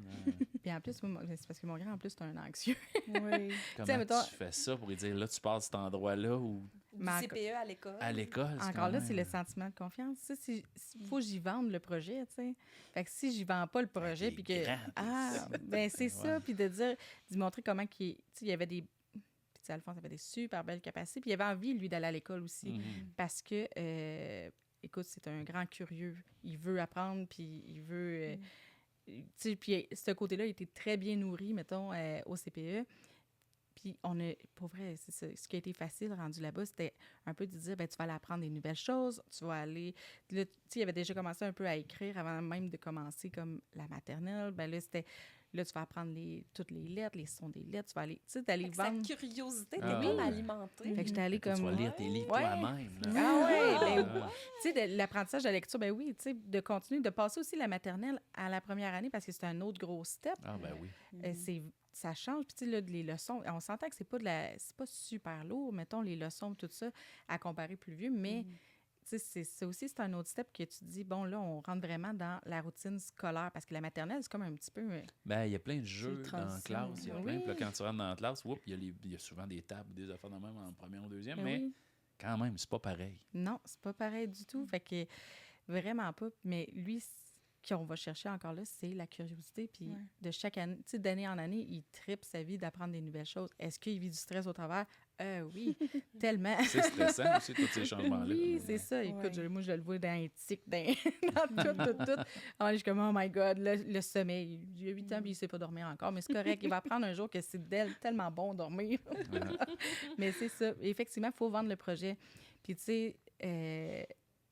Puis en plus, c'est parce que mon grand, en plus, c'est un anxieux. Oui. comment mettons- tu fais ça pour lui dire, là, tu pars de cet endroit-là ou Du Mais CPE à l'école. à l'école? Encore là, c'est le sentiment de confiance. Il faut que j'y vende le projet, tu sais. Fait que si j'y vends pas le projet, puis que... ben c'est ça, puis d'y montrer comment qu'il... Tu sais, il y avait des... Puis tu sais, Alphonse avait des super belles capacités, puis il avait envie, lui, d'aller à l'école aussi. Parce que, écoute, c'est un grand curieux. Il veut apprendre, puis il veut... tu sais, puis ce côté-là, il était très bien nourri, mettons, au CPE. Puis on a, pour vrai, c'est ça. Ce qui a été facile rendu là-bas, c'était un peu de dire, ben tu vas aller apprendre des nouvelles choses, tu vas aller... Là, tu sais, il avait déjà commencé un peu à écrire avant même de commencer comme la maternelle. Ben là, c'était... Là, tu vas apprendre toutes les lettres, les sons des lettres, tu vas aller... Tu sais, d'aller vendre... Sa curiosité Ah, était comme oui. alimentée. Fait que j'étais allée Tu comme... vas lire tes livres Ouais. toi-même. Là. Ah ouais, ben Ah. tu sais, l'apprentissage de la lecture, ben oui, tu sais, de continuer, de passer aussi la maternelle à la première année parce que c'est un autre gros step. Ah, ben oui. Ça change. Puis, tu sais, là, les leçons, on s'entend que c'est pas super lourd, mettons, les leçons, tout ça, à comparer plus vieux, mais, tu sais, c'est aussi, c'est un autre step que tu te dis, bon, là, on rentre vraiment dans la routine scolaire, parce que la maternelle, c'est comme un petit peu... Ben, il y a plein de jeux C'est dans la transition. classe. Il y a Oui. plein. Puis là, quand tu rentres dans la classe, il y a souvent des tables, des affaires de même en première ou deuxième, Ben mais oui. quand même, c'est pas pareil. Non, c'est pas pareil du tout. Fait que vraiment pas. Mais lui, qu'on va chercher encore là, c'est la curiosité. Puis de chaque année, tu sais, d'année en année, il tripe sa vie d'apprendre des nouvelles choses. Est-ce qu'il vit du stress au travers? Oui, tellement. C'est stressant aussi, tous ces changements-là. Oui, c'est ça. Écoute, Ouais. moi, je le vois dans les tics, dans tout. Alors, je suis comme, oh my God, le sommeil. Il a 8 ans, puis il ne sait pas dormir encore. Mais c'est correct. Il va apprendre un jour que c'est tellement bon dormir. Mais c'est ça. Effectivement, il faut vendre le projet. Puis, tu sais,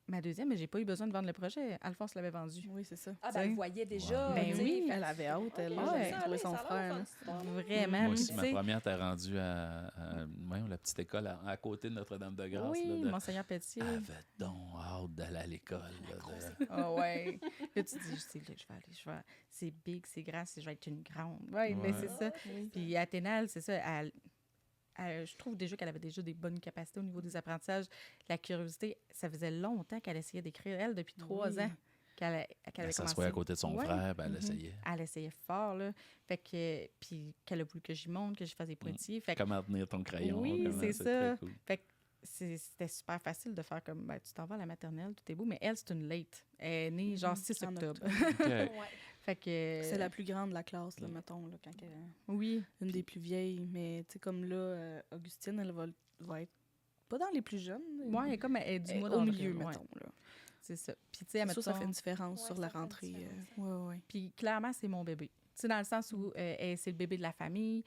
ma deuxième, mais j'ai pas eu besoin de vendre le projet. Alphonse l'avait vendu. Oui, c'est ça. Ah, ben, elle le voyait déjà. Ben tu sais, oui. fait- Elle avait hâte, elle, Ok, là, j'aime de ça, trouver allez, son ça a l'air frère. fun, là. cette histoire. Vraiment. Moi aussi, tu ma sais. première t'a rendu voyons, la petite école à côté de Notre-Dame-de-Grâce. Oui, là, Monseigneur Pelletier. avait donc hâte d'aller à l'école. là, de- Ah ouais. Là, tu te dis, là, je vais aller, c'est big, c'est grand, je vais être une grande. Oui, mais Ouais. c'est ça. Puis Athénal, c'est ça, je trouve déjà qu'elle avait déjà des bonnes capacités au niveau des apprentissages. La curiosité, ça faisait longtemps qu'elle essayait d'écrire, elle, depuis 3 ans. qu'elle avait s'assoit à côté de son frère, ben, elle essayait. Elle essayait fort, là. Fait que, puis qu'elle a voulu que j'y monte, que je fasse des pointillés. Fait que, comment tenir ton crayon. oui, c'est ça. Très cool. Fait que c'était super facile de faire comme, ben, tu t'en vas à la maternelle, tout est beau. Mais elle, c'est une late. Elle est née genre 6 En octobre. Ouais. Fait que... C'est la plus grande de la classe, là, mettons, là, quand Oui. une des plus vieilles. Mais, tu sais, comme là, Augustine, elle va être pas dans les plus jeunes. Ouais, elle est comme elle est du mois au d'avril, milieu, ouais. mettons, là. C'est ça. Puis, tu sais, Ça fait une différence Ouais, sur ça la fait une rentrée. différence. Ouais. Puis clairement, c'est mon bébé. Tu sais, dans le sens où c'est le bébé de la famille.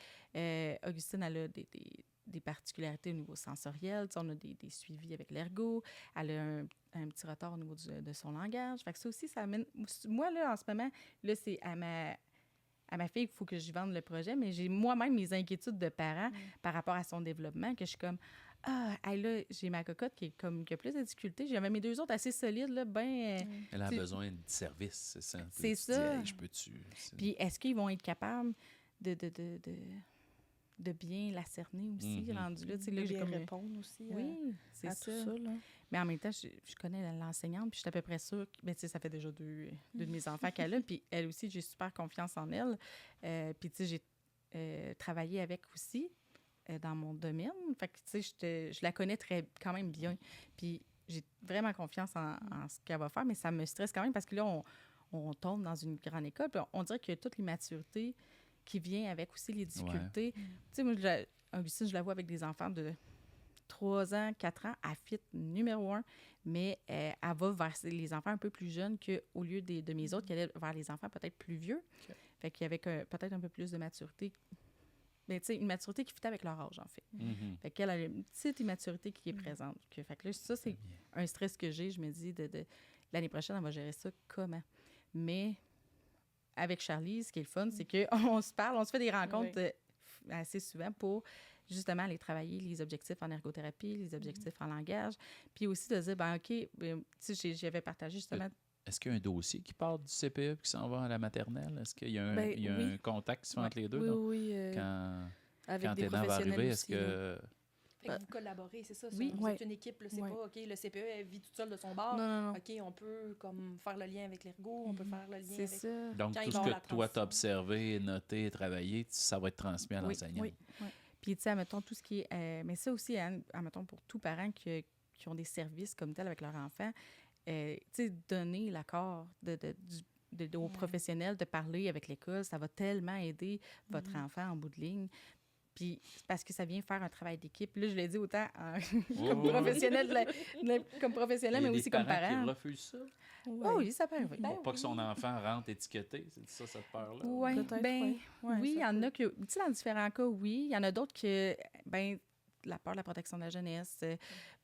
Augustine, elle a des particularités au niveau sensoriel. Tu sais, on a des suivis avec l'ergo. Elle a un petit retard au niveau de son langage. Fait que ça aussi, ça amène... Moi, là, en ce moment, là, c'est à ma fille qu'il faut que je vende le projet, mais j'ai moi-même mes inquiétudes de parents par rapport à son développement, que je suis comme... là, j'ai ma cocotte qui a plus de difficultés. J'avais mes 2 autres assez solides, là, Elle a besoin de service, c'est ça. C'est tu ça. Dis, hey, je peux-tu... Puis est-ce qu'ils vont être capables de bien la cerner aussi, rendu là? Tu sais, là, j'ai bien comme... répondre aussi Oui, c'est à ça. tout ça, là. Mais en même temps, je connais l'enseignante, puis je suis à peu près sûre que, ben, tu sais, ça fait déjà deux de mes enfants qu'elle a, puis elle aussi, j'ai super confiance en elle. Puis, tu sais, j'ai travaillé avec aussi dans mon domaine. Fait que, tu sais, je la connais quand même bien. Puis, j'ai vraiment confiance en ce qu'elle va faire, mais ça me stresse quand même parce que là, on tombe dans une grande école, puis on dirait que toute l'immaturité qui vient avec aussi les difficultés. Tu sais, moi, Augustine, je la vois avec des enfants de 3 ans, 4 ans, elle fit numéro 1, mais elle va vers les enfants un peu plus jeunes qu'au lieu de mes autres qui allaient vers les enfants peut-être plus vieux. Okay. Fait qu'il y avait peut-être un peu plus de maturité. Mais tu sais, une maturité qui fit avec leur âge, en fait. Fait qu'elle a une petite immaturité qui est présente. Fait que là, ça, c'est un stress que j'ai. Je me dis, l'année prochaine, on va gérer ça comment? Mais avec Charlie, ce qui est le fun, c'est qu'on se parle, on se fait des rencontres assez souvent pour justement aller travailler les objectifs en ergothérapie, les objectifs en langage, puis aussi de dire, ben OK, tu sais, j'avais partagé justement... Est-ce qu'il y a un dossier qui part du CPE et qui s'en va à la maternelle? Est-ce qu'il y a un contact qui se fait entre les deux? Oui. Quand t'aidant va arriver, est-ce que... Fait que vous collaborez, c'est ça? Oui. Vous êtes une équipe, là, c'est pas, OK, le CPE, elle vit toute seule de son bord. Non. OK, on peut comme faire le lien avec l'ergo, on peut faire le lien C'est avec... ça. Donc, Quand tout il ce va avoir la que toi, t'as transition. observé, noté, travaillé, ça va être transmis à l'enseignant. Oui. Puis, tu sais, admettons, tout ce qui est... mais ça aussi, admettons, pour tous parents qui ont des services comme tel avec leur enfant, tu sais, donner l'accord aux professionnels de parler avec l'école, ça va tellement aider votre enfant en bout de ligne. Puis, parce que ça vient faire un travail d'équipe. Là, je l'ai dit autant comme professionnel, mais aussi comme parent. Qui refusent ça? Oh, oui, ça peut arriver. Pour pas que son enfant rentre étiqueté, c'est ça, cette peur-là? Oui, oui, il y en a que, tu sais, dans différents cas, oui. Il y en a d'autres que, la peur de la protection de la jeunesse,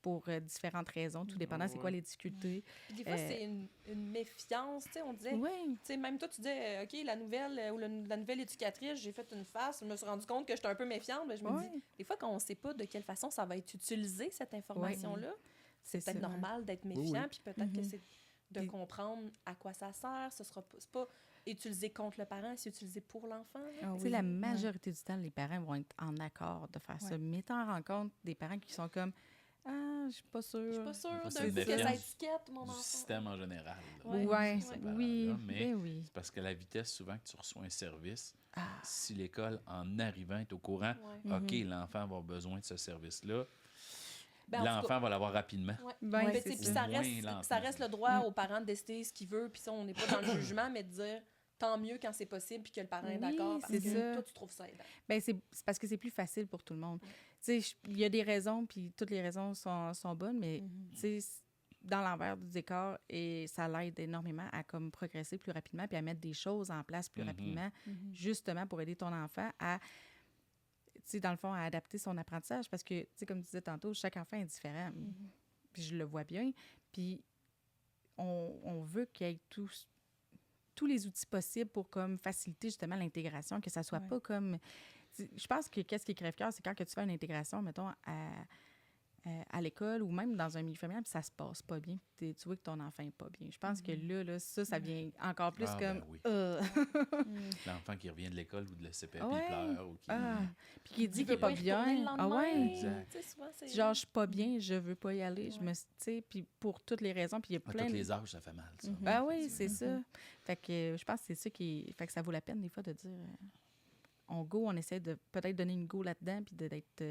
pour différentes raisons, tout dépendant c'est quoi les difficultés. Puis des fois, c'est une méfiance, tu sais, on disait... Oui. Tu sais, même toi, tu disais, OK, la nouvelle éducatrice, j'ai fait une face, je me suis rendu compte que j'étais un peu méfiante, mais je me dis, des fois, quand on ne sait pas de quelle façon ça va être utilisé, cette information-là, c'est peut-être normal d'être méfiant, puis peut-être que c'est de comprendre à quoi ça sert. C'est pas utilisé contre le parent, c'est utilisé pour l'enfant. La majorité du temps, les parents vont être en accord de faire ça. Mais t'en rends compte des parents qui sont comme « Ah, je suis pas sûre. » Je suis pas sûre C'est de une que ça méfiance étiquette mon du enfant. système en général. là. Oui, Mais oui. c'est parce que la vitesse, souvent que tu reçois un service, si l'école, en arrivant, est au courant, OK, l'enfant va avoir besoin de ce service-là, l'enfant va l'avoir rapidement. Puis ça reste le droit aux parents de décider ce qu'il veut, puis ça, on n'est pas dans le jugement, mais de dire tant mieux quand c'est possible, puis que le parent est d'accord, parce que toi, tu trouves ça aidant. C'est parce que c'est plus facile pour tout le monde. Tu sais, il y a des raisons, puis toutes les raisons sont bonnes, mais tu sais, dans l'envers du décor, et ça l'aide énormément à comme progresser plus rapidement, puis à mettre des choses en place plus rapidement, justement pour aider ton enfant à, tu sais, dans le fond, à adapter son apprentissage, parce que, tu sais, comme tu disais tantôt, chaque enfant est différent, puis je le vois bien, puis on veut qu'il y ait tous les outils possibles pour comme faciliter justement l'intégration, que ça soit pas comme... Je pense que qu'est-ce qui est crève-cœur, c'est quand que tu fais une intégration, mettons, à l'école ou même dans un milieu familial, puis ça se passe pas bien, puis tu vois que ton enfant est pas bien. Je pense que là, ça vient encore plus comme... Ben oui. L'enfant qui revient de l'école ou de la CPA, Ouais. puis il pleure, ou qui... Puis qui dit Il qu'il est veut pas y retourner le bien. lendemain. Exact. Tu sais, souvent, c'est... Genre, je suis pas bien, je veux pas y aller. Je Ouais. me, tu sais, puis pour toutes les raisons, puis il y a À plein tous de... les âges, ça fait mal, ça. Ah oui, c'est ça. Fait que je pense que c'est ça qui... Fait que ça vaut la peine des fois de dire... on essaie de peut-être donner une go là-dedans, puis d'être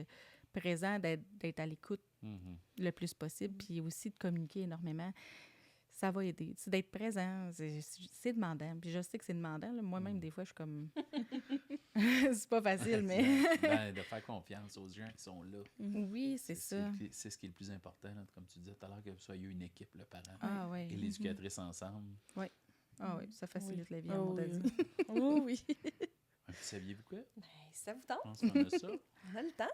présent, d'être à l'écoute Mhm. le plus possible, puis aussi de communiquer énormément. Ça va aider. C'est d'être présent, c'est demandant. Puis je sais que c'est demandant. Là. Moi-même, des fois, je suis comme... c'est pas facile, mais... Ben, de faire confiance aux gens qui sont là. Oui, c'est ça. C'est ce qui est le plus important, là, comme tu disais tout à l'heure, que vous soyez une équipe, le parent Ah oui. et l'éducatrice ensemble. Ah oui, ça facilite la vie, à Oh, mon oui. avis. Oui. Puis, saviez-vous quoi? Ben, ça vous tente? Je pense qu'on a ça. On a le temps.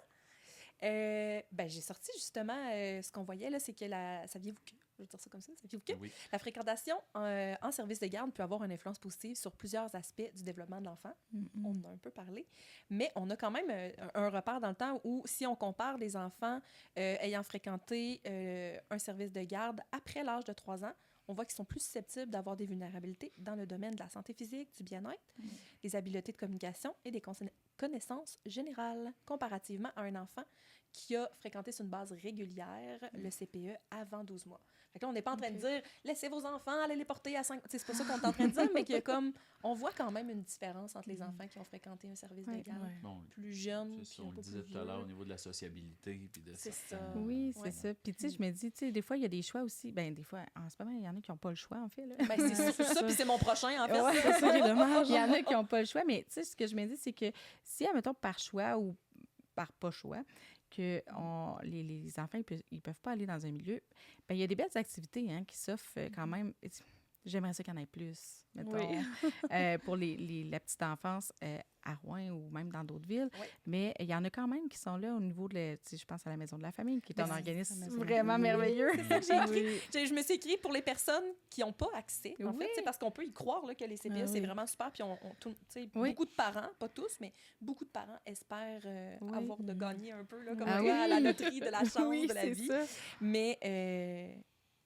J'ai sorti justement ce qu'on voyait, là, c'est que saviez-vous que, je vais dire ça comme ça, saviez-vous que Oui. la fréquentation en service de garde peut avoir une influence positive sur plusieurs aspects du développement de l'enfant. On en a un peu parlé. Mais on a quand même un repère dans le temps où, si on compare les enfants ayant fréquenté un service de garde après l'âge de 3 ans, on voit qu'ils sont plus susceptibles d'avoir des vulnérabilités dans le domaine de la santé physique, du bien-être, des habiletés de communication et des connaissances générales, comparativement à un enfant qui a fréquenté sur une base régulière le CPE avant 12 mois. Fait que là, on n'est pas en train de dire « Laissez vos enfants, allez les porter à 5... » C'est pas ça qu'on est en train de dire, mais qu'il y a comme... On voit quand même une différence entre les enfants qui ont fréquenté un service de garde Bon, plus jeune, c'est ça, puis on un le peu disait plus tout à l'heure vieux. au niveau de la sociabilité. Puis de C'est certains- ça. Oui, c'est Ouais. ça. Puis, tu sais, je me dis, tu sais, des fois, il y a des choix aussi. Ben des fois, en ce moment, il y en a qui n'ont pas le choix, en fait. Là. Ben, c'est ça, puis c'est mon prochain, en fait. Ouais, c'est ça qui est dommage. Il y en a qui n'ont pas le choix, mais tu sais, ce que je me dis, c'est que si, admettons, par choix ou par pas choix, que les enfants, ils peuvent pas aller dans un milieu, ben il y a des belles activités qui s'offrent quand même. J'aimerais ça qu'il y en ait plus, mettons, pour la petite enfance à Rouen ou même dans d'autres villes. Oui. Mais il y en a quand même qui sont là au niveau de, je pense à la Maison de la Famille, qui est Ben, un c'est organisme la Maison de la vraiment Famille. merveilleux. C'est ça que j'ai écrit. Je me suis écrit pour les personnes qui n'ont pas accès, en Oui. fait, tu sais, parce qu'on peut y croire là, que les CPE, Ah c'est oui. vraiment super. Puis tu sais, Oui. beaucoup de parents, pas tous, mais beaucoup de parents espèrent Oui. avoir de gagner un peu, là, comme Ah on oui. dit, à la loterie de la chance, Oui, de la c'est vie. ça. Mais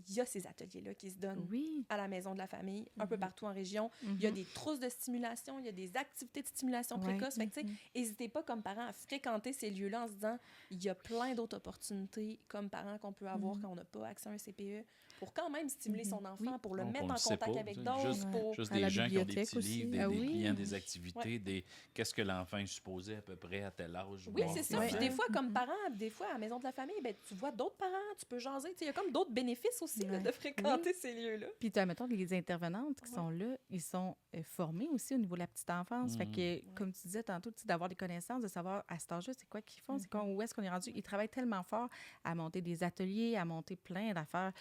il y a ces ateliers-là qui se donnent Oui. à la Maison de la Famille, un peu partout en région. Il y a des trousses de stimulation, il y a des activités de stimulation Ouais. précoce. Fait que, tu sais, n'hésitez pas comme parents à fréquenter ces lieux-là en se disant il y a plein d'autres opportunités comme parents qu'on peut avoir quand on n'a pas accès à un CPE pour quand même stimuler son enfant, pour le Donc, mettre on en le sait contact pas, avec tu sais, d'autres. Pour... Juste À des la gens qui ont des bibliothèque petits aussi. livres, des, Ah des oui. clients, des activités, qu'est-ce que l'enfant est supposé à peu près à tel âge. Oui, voir c'est ça. faire. Puis des fois, comme parent, des fois, à la Maison de la Famille, ben, tu vois d'autres parents, tu peux jaser. Tu sais, il y a comme d'autres bénéfices aussi là, de fréquenter ces lieux-là. Puis, mettons, les intervenantes qui sont là, ils sont formés aussi au niveau de la petite enfance. Fait que, comme tu disais tantôt, tu sais, d'avoir des connaissances, de savoir à cet âge-là, c'est quoi qu'ils font, c'est quoi, où est-ce qu'on est rendu. Ils travaillent tellement fort à monter des ateliers, à monter plein d'affaires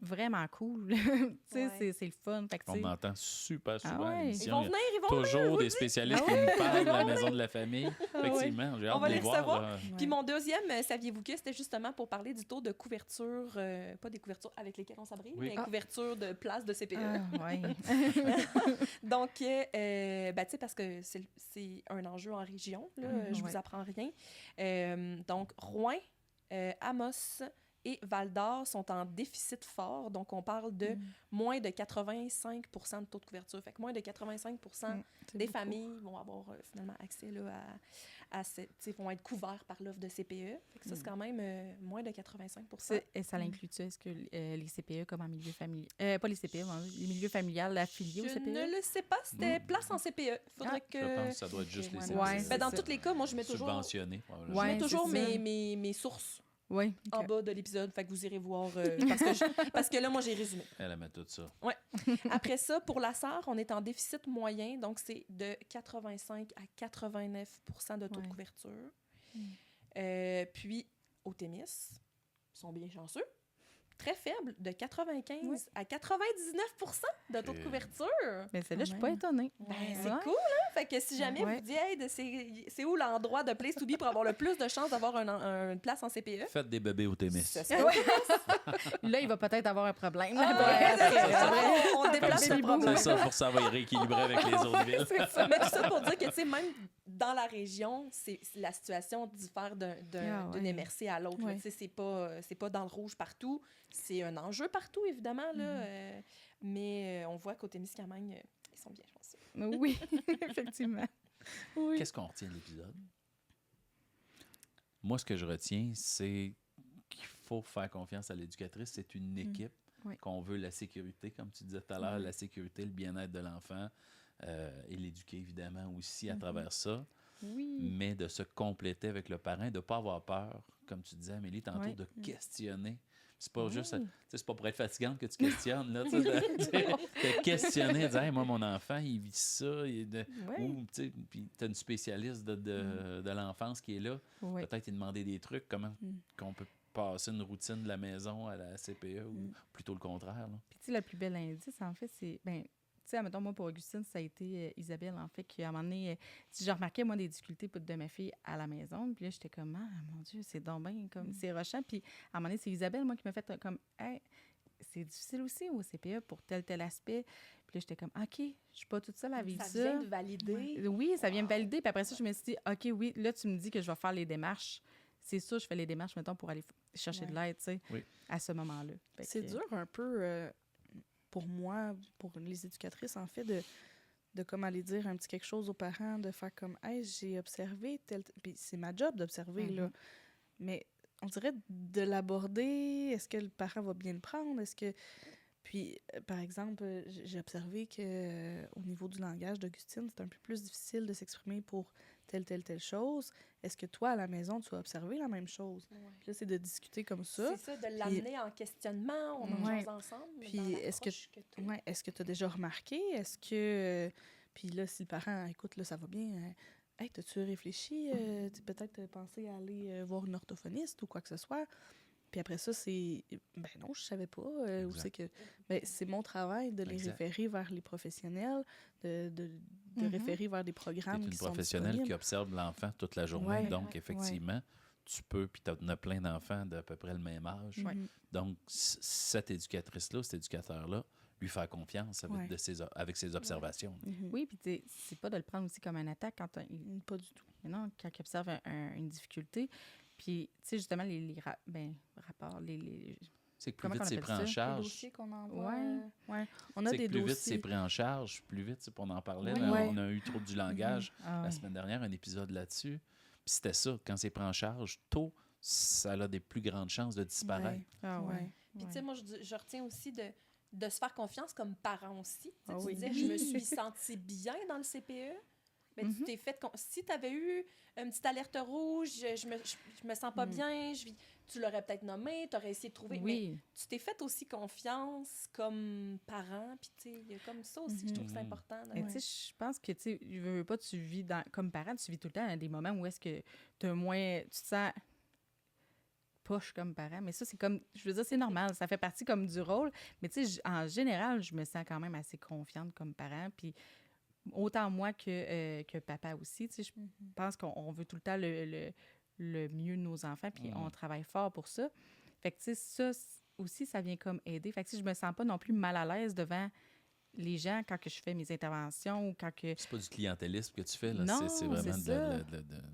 vraiment cool. Tu sais, Ouais. c'est le fun. Fait que, tu On sais, entend super souvent à ouais. Ils l'émission. vont Il y a venir, ils vont venir. toujours des spécialistes qui nous parlent de la Maison de la Famille. Effectivement, j'ai On hâte va de les les voir. recevoir. là. Puis mon deuxième, saviez-vous que c'était justement pour parler du taux de couverture, pas des couvertures avec lesquelles on s'abrite, Oui. mais Ah. couverture de place de CPE. Ah, ouais. Donc, tu sais, parce que c'est un enjeu en région, là, je vous apprends rien. Donc, Rouen, Amos et Val-d'Or sont en déficit fort. Donc, on parle de moins de 85 % de taux de couverture. Fait que moins de 85 % des familles vont avoir finalement accès là, vont être couverts par l'offre de CPE. Fait que ça, c'est quand même moins de 85 % Et ça l'inclut-tu? Est-ce que les CPE comme en milieu familial... pas les CPE, mais les milieux familiales affiliés au Je CPE? ne le sais pas. C'était place en CPE. Faudrait Je pense que... que ça doit être juste les Ouais. CPE. Ouais, Ben, dans c'est ça. tous les cas, moi, je mets toujours... Subventionnés. Je Ouais, mets toujours c'est ça. mes sources Oui. en bas de l'épisode, fait que vous irez voir, parce que là, moi, j'ai résumé. Elle met tout ça. Après ça, pour la SAR, on est en déficit moyen, donc c'est de 85 à 89 % de taux de Ouais. couverture. Puis, au Témis, ils sont bien chanceux, très faible, de 95 à 99 % de taux de couverture. Mais celle-là, je suis pas étonnée. Ben, c'est Ouais. cool, hein? Fait que si jamais vous dites, hey, c'est où l'endroit de Place to Be pour avoir le plus de chances d'avoir une place en CPE? Faites des bébés au Témis. Là, il va peut-être avoir un problème. On déplace le problème. C'est ça, pour ça va y rééquilibrer avec les autres villes. Mais tout ça pour dire que, tu sais, même dans la région, la situation diffère d'une MRC à l'autre. Tu sais, c'est pas dans le rouge partout. C'est un enjeu partout, évidemment, là. Mais on voit qu'au Témiscamingue, ils sont bien chanceux. Oui, effectivement. Oui. Qu'est-ce qu'on retient de l'épisode? Moi, ce que je retiens, c'est qu'il faut faire confiance à l'éducatrice. C'est une équipe qu'on veut la sécurité, comme tu disais tout à l'heure, la sécurité, le bien-être de l'enfant et l'éduquer, évidemment, aussi à travers ça. Oui. Mais de se compléter avec le parent, de ne pas avoir peur, comme tu disais, Amélie, tantôt, de questionner. C'est pas juste, c'est pas pour être fatigante que tu questionnes, là, de questionner, de dire, hey, moi, mon enfant, il vit ça, puis tu as une spécialiste de l'enfance qui est là, peut-être lui demander des trucs, comment qu'on peut passer une routine de la maison à la CPE, ou plutôt le contraire. Là. Puis, tu sais, le plus bel indice, en fait, c'est, tu sais, admettons, moi, pour Augustine, ça a été Isabelle, en fait, qui, à un moment donné, j'ai remarqué, moi, des difficultés de ma fille à la maison. Puis là, j'étais comme, mon Dieu, c'est donc bien, comme, c'est rushant. Puis, à un moment donné, c'est Isabelle, moi, qui m'a fait comme, hey, c'est difficile aussi au CPE pour tel aspect. Puis là, j'étais comme, OK, je suis pas toute seule à vivre ça. Ça vient de valider. Oui, ça vient me valider. Puis après ça, je me suis dit, OK, oui, là, tu me dis que je vais faire les démarches. C'est sûr, je fais les démarches, mettons, pour aller chercher de l'aide, tu sais, à ce moment-là. C'est dur un peu... pour moi, pour les éducatrices, en fait, de comme aller dire un petit quelque chose aux parents, de faire comme « Hey, j'ai observé tel... » Puis c'est ma job d'observer, là. Mais on dirait de l'aborder. Est-ce que le parent va bien le prendre? Est-ce que... Puis, par exemple, j'ai observé qu'au niveau du langage d'Augustine, c'est un peu plus difficile de s'exprimer pour telle chose. Est-ce que toi, à la maison, tu as observé la même chose? Puis là, c'est de discuter comme ça. C'est ça, de l'amener en questionnement, on en jase ensemble. Puis, est-ce que tu as déjà remarqué? Est-ce que... puis là, si le parent, écoute, là, ça va bien... Hey, t'as-tu réfléchi? Tu peut-être pensé à aller voir une orthophoniste ou quoi que ce soit? Puis après ça, c'est... Ben non, je savais pas. Où c'est que... Ben, c'est mon travail de les référer vers les professionnels, de référer vers des programmes qui sont une professionnelle disponibles. qui observe l'enfant toute la journée. Donc, effectivement, tu peux, puis tu en as plein d'enfants d'à peu près le même âge. Donc, cette éducatrice-là, cet éducateur-là, lui faire confiance avec ses observations. Oui, puis c'est pas de le prendre aussi comme un attaque quand pas du tout. Mais non, quand il observe une difficulté. Puis, tu sais, justement, les rapports, c'est que plus vite c'est pris en charge. Les dossiers qu'on envoie. On a des plus vite c'est pris en charge, plus vite, on en parlait. Là, on a eu trop du langage la semaine dernière, un épisode là-dessus. Puis c'était ça, quand c'est pris en charge, tôt, ça a des plus grandes chances de disparaître. Puis, tu sais, moi, je retiens aussi de se faire confiance comme parent aussi. Tu disais, je me suis sentie bien dans le CPE. Mais tu t'es fait... Si tu avais eu une petite alerte rouge, je me sens pas bien, tu l'aurais peut-être nommé, tu aurais essayé de trouver. Mais tu t'es fait aussi confiance comme parent. Puis, tu sais, il y a comme ça aussi, je trouve que c'est important. Mais tu sais, je pense que, tu sais, je veux pas, tu vis comme parent, tu vis tout le temps dans des moments où est-ce que tu te sens poche comme parent. Mais ça, c'est comme, je veux dire, c'est normal. Ça fait partie comme du rôle. Mais tu sais, en général, je me sens quand même assez confiante comme parent. Puis, autant moi que papa aussi. Tu sais, je pense qu'on veut tout le temps le mieux de nos enfants, puis on travaille fort pour ça. Fait que, tu sais, ça aussi, ça vient comme aider. Fait que, je me sens pas non plus mal à l'aise devant les gens quand que je fais mes interventions ou quand que... C'est pas du clientélisme que tu fais, là. Non, c'est vraiment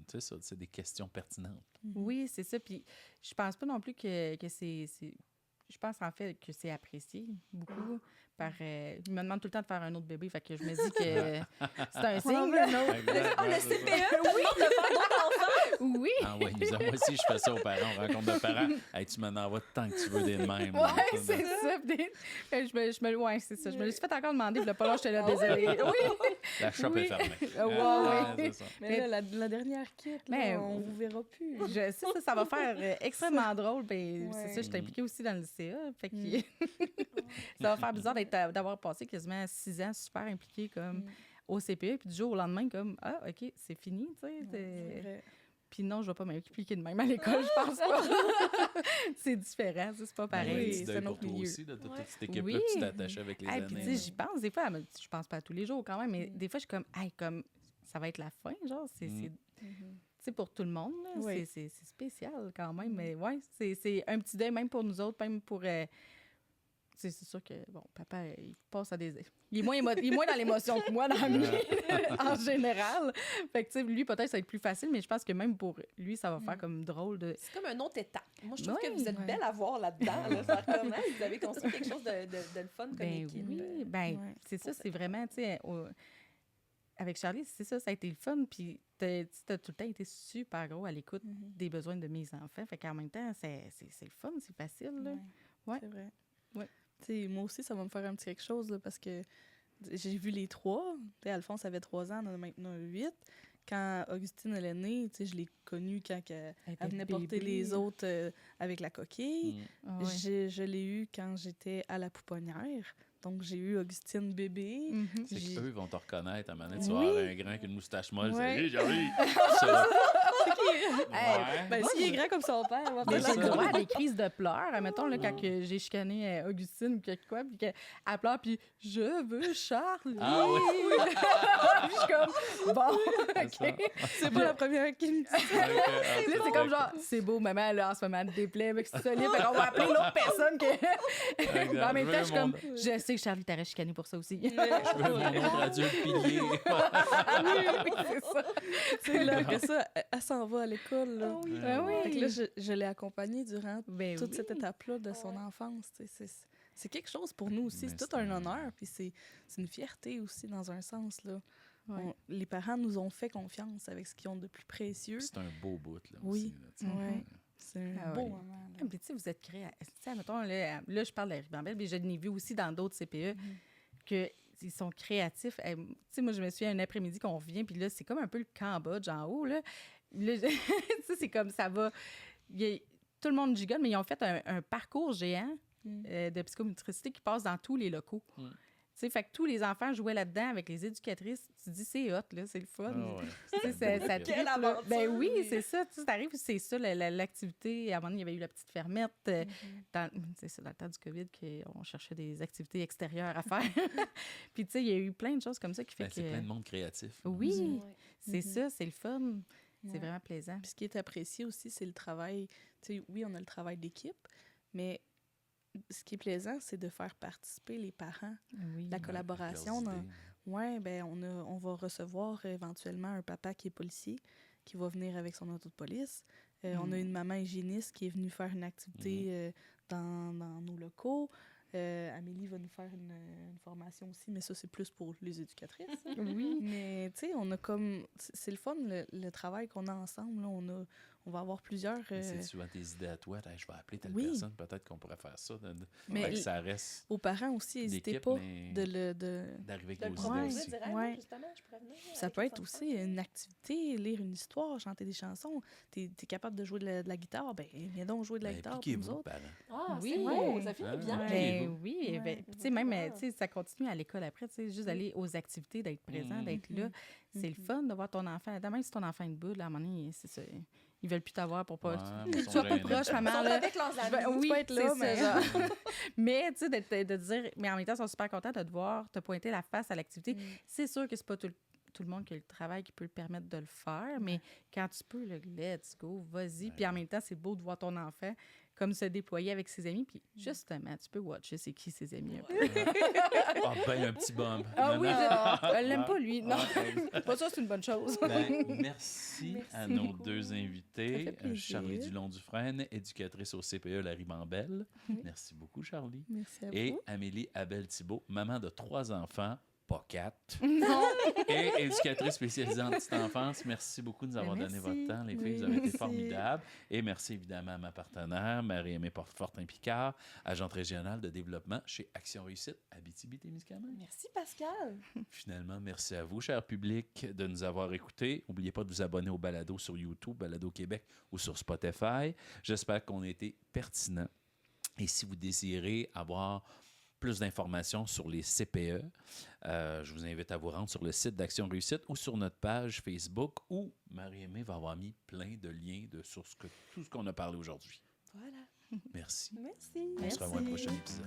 c'est ça, c'est des questions pertinentes. Oui, c'est ça. Puis je pense pas non plus que c'est... Je pense en fait que c'est apprécié beaucoup. Il me demande tout le temps de faire un autre bébé, fait que je me dis que c'est un signe. Le CPE, oui, de faire d'autres enfants. Oui. Ah oui, moi aussi, je fais ça aux parents. On rencontre des parents. Hey, tu m'en envoies tant que tu veux des mêmes. Oui, c'est ça. C'est ça. Je me suis fait encore demander, puis le pas là, j'étais là, désolée. Oui. La shop est fermée. Oui. Mais là, la dernière kit, là, on vous verra plus. Je sais, ça va faire extrêmement drôle. Ben, c'est ça, je suis impliquée aussi dans le CA. Fait que ça va faire bizarre d'avoir passé quasiment 6 ans super impliquée comme au CPE, puis du jour au lendemain, comme OK, c'est fini, tu sais. Puis non, je ne vais pas m'impliquer de même à l'école, je pense pas. C'est différent, c'est pas pareil. C'est un autre milieu. Aussi, de toute cette équipe-là, tu t'attaches avec les années. Puis j'y pense des fois, je pense pas tous les jours quand même, mais des fois, je suis comme ça va être la fin, genre. C'est Mhm. c'est pour tout le monde, là. Oui. C'est spécial quand même, mais ouais, c'est un petit deuil, même pour nous autres, même pour... c'est sûr que, bon, papa, il passe à des... Il est moins dans l'émotion que moi dans la vie, en général. Fait que, tu sais, lui, peut-être, ça va être plus facile, mais je pense que même pour lui, ça va faire comme drôle de... C'est comme une autre étape. Moi, je trouve Ouais, que vous êtes ouais. belle à voir là-dedans. Là, faire comment vous avez construit quelque chose de le fun comme équipe. oui, Ouais. c'est ça, c'est vraiment, tu sais, avec Charlie, c'est ça, ça a été le fun, puis t'as tout le temps été super gros à l'écoute Mhm. des besoins de mes enfants, fait qu'en même temps, c'est le fun, c'est facile, là. Ouais. C'est vrai. Ouais. Tu sais, moi aussi, ça va me faire un petit quelque chose, là, parce que j'ai vu les 3. Tu sais, Alphonse avait 3 ans, on en a maintenant 8. Quand Augustine, elle est née, tu sais, je l'ai connue quand elle venait porter les autres avec la coquille. Ah ouais. Je l'ai eu quand j'étais à la pouponnière. Donc, j'ai eu Augustine bébé. Mhm. C'est J'ai- qu'eux vont te reconnaître à un moment donné. Tu Oui. vas avoir un grand avec une moustache molle. Ouais. Salut, Charlie! Ça. Ouais. Ben, s'il est grand comme son père, on va Mais faire j'ai la le droit à des crises de pleurs. Admettons, là, quand que j'ai chicané Augustine ou quelque quoi, puis qu'elle pleure, puis « Je veux Charlie! Ah oui. Puis je suis comme « Bon, C'est ça. OK. » C'est pas la première qui me dit. Ok, Là, c'est comme genre « C'est beau, maman, là, en ce moment, elle déplaît avec ce solide. » Fait qu'on va appeler l'autre personne que... Mais en même temps, je suis comme « Je sais que Charlie t'aurait chicané pour ça aussi. » Je veux mon autre adulte pilier. Oui, c'est ça. C'est là que ça, elle s'en va à l'école. Là. oui. Ah oui. Fait que là, je l'ai accompagnée durant Ben toute oui. cette étape-là de son Ouais. enfance. Tu sais, c'est quelque chose pour nous aussi. Mais C'est c'est tout un un- honneur. Puis c'est une fierté aussi, dans un sens. Là. Ouais. Les parents nous ont fait confiance avec ce qu'ils ont de plus précieux. C'est un beau bout, là. Oui. Aussi, là, tu sais. Ouais. C'est un Ah beau oui. moment. là. Ah, puis tu sais, vous êtes créatifs. Tu sais, mettons, là, je parle de la Ribambelle, mais je l'ai vu aussi dans d'autres CPE, qu'ils sont créatifs. Tu sais, moi, je me souviens un après-midi qu'on revient, puis là, c'est comme un peu le Cambodge en haut, là. Là, tu sais, c'est comme ça va... Tout le monde gigote, mais ils ont fait un parcours géant de psychomotricité qui passe dans tous les locaux. Mm. Tu sais, fait que tous les enfants jouaient là-dedans avec les éducatrices. Tu te dis, c'est hot, là, c'est le fun. Ah ouais. Tu sais, ça Quelle tripe, là. aventure! Ben oui, c'est ça. Tu sais, t'arrives, c'est ça, l'activité. À un moment donné, il y avait eu la petite fermette. C'est ça, dans le temps du COVID, qu'on cherchait des activités extérieures à faire. Puis, tu sais, il y a eu plein de choses comme ça qui fait Ben, que... c'est plein de monde créatif. Oui, Ouais. c'est ça, c'est le fun. C'est Ouais. vraiment plaisant. Puis ce qui est apprécié aussi, c'est le travail. Tu sais, oui, on a le travail d'équipe, mais ce qui est plaisant, c'est de faire participer les parents. Oui. La collaboration. Leurs Dans... idées. Oui, ben on va recevoir éventuellement un papa qui est policier qui va venir avec son auto de police. On a une maman hygiéniste qui est venue faire une activité dans nos locaux. Amélie va nous faire une formation aussi, mais ça, c'est plus pour les éducatrices. Oui. Mais, tu sais, on a comme... C'est le fun, le travail qu'on a ensemble. Là. On va avoir plusieurs... Mais c'est souvent tes idées à toi. Hey, je vais appeler telle Oui. personne. Peut-être qu'on pourrait faire ça. Mais Fait que ça reste Aux parents aussi, n'hésitez l'équipe, pas mais de d'arriver De avec le vos idées proposer, aussi. dire, hey, Ouais. moi, justement, je pourrais venir. Ça avec peut les être enfants. aussi une activité, lire une histoire, chanter des chansons. T'es capable de jouer de la guitare, ben viens donc jouer de la Ben, guitare pour nous impliquez-vous, autres. parents. Ah, Oui. c'est beau, ça Ah, finit bien. ouais. Ben oui, Ouais. ben, puis tu sais, même, Exactement. tu sais, ça continue à l'école après, tu sais, juste d'aller aux activités, d'être présent, d'être là. C'est le fun de voir ton enfant. là-dedans. Même si ton enfant est debout, là, à un moment donné, c'est ça. Ils veulent plus t'avoir pour pas... Ouais, mais ils sont Sois pas gênés. proche, Ils maman, sont là. avec leurs Je vais- amis. oui, peux être là, c'est mais- ça, genre. Mais, tu sais, de dire... Mais en même temps, ils sont super contents de te voir, te pointer la face à l'activité. C'est sûr que c'est pas tout le monde qui a le travail qui peut le permettre de le faire, mais quand tu peux, le let's go, vas-y. Puis en même temps, c'est beau de voir ton enfant comme se déployer avec ses amis. Puis justement, tu peux watcher c'est qui ses amis un peu. Ah, ben, un petit bum. Ah oui, Maintenant- elle l'aime pas, lui. Non, Ah, pas ça, c'est une bonne chose. ben, merci à nos beaucoup. deux invités. Ça fait plaisir. Charlie Dulon-Dufresne, éducatrice au CPE La Ribambelle. Merci beaucoup, Charlie. Merci à Et vous. Amélie Abel-Thibault, maman de 3 enfants, pas 4. Non. Et éducatrice spécialisée en petite enfance. Merci beaucoup de nous avoir Ben, donné merci. votre temps. Les filles, Oui, vous avez été merci. formidables. Et merci évidemment à ma partenaire, Marie-Aimée Fortin-Picard, agente régionale de développement chez Action Réussite, Abitibi-Témiscamingue. Merci, Pascal. Finalement, merci à vous, cher public, de nous avoir écoutés. N'oubliez pas de vous abonner au Balado sur YouTube, Balado Québec ou sur Spotify. J'espère qu'on a été pertinent. Et si vous désirez avoir plus d'informations sur les CPE, je vous invite à vous rendre sur le site d'Action Réussite ou sur notre page Facebook où Marie-Aimée va avoir mis plein de liens sur tout ce qu'on a parlé aujourd'hui. Voilà. Merci. Merci. On se revoit au prochain épisode.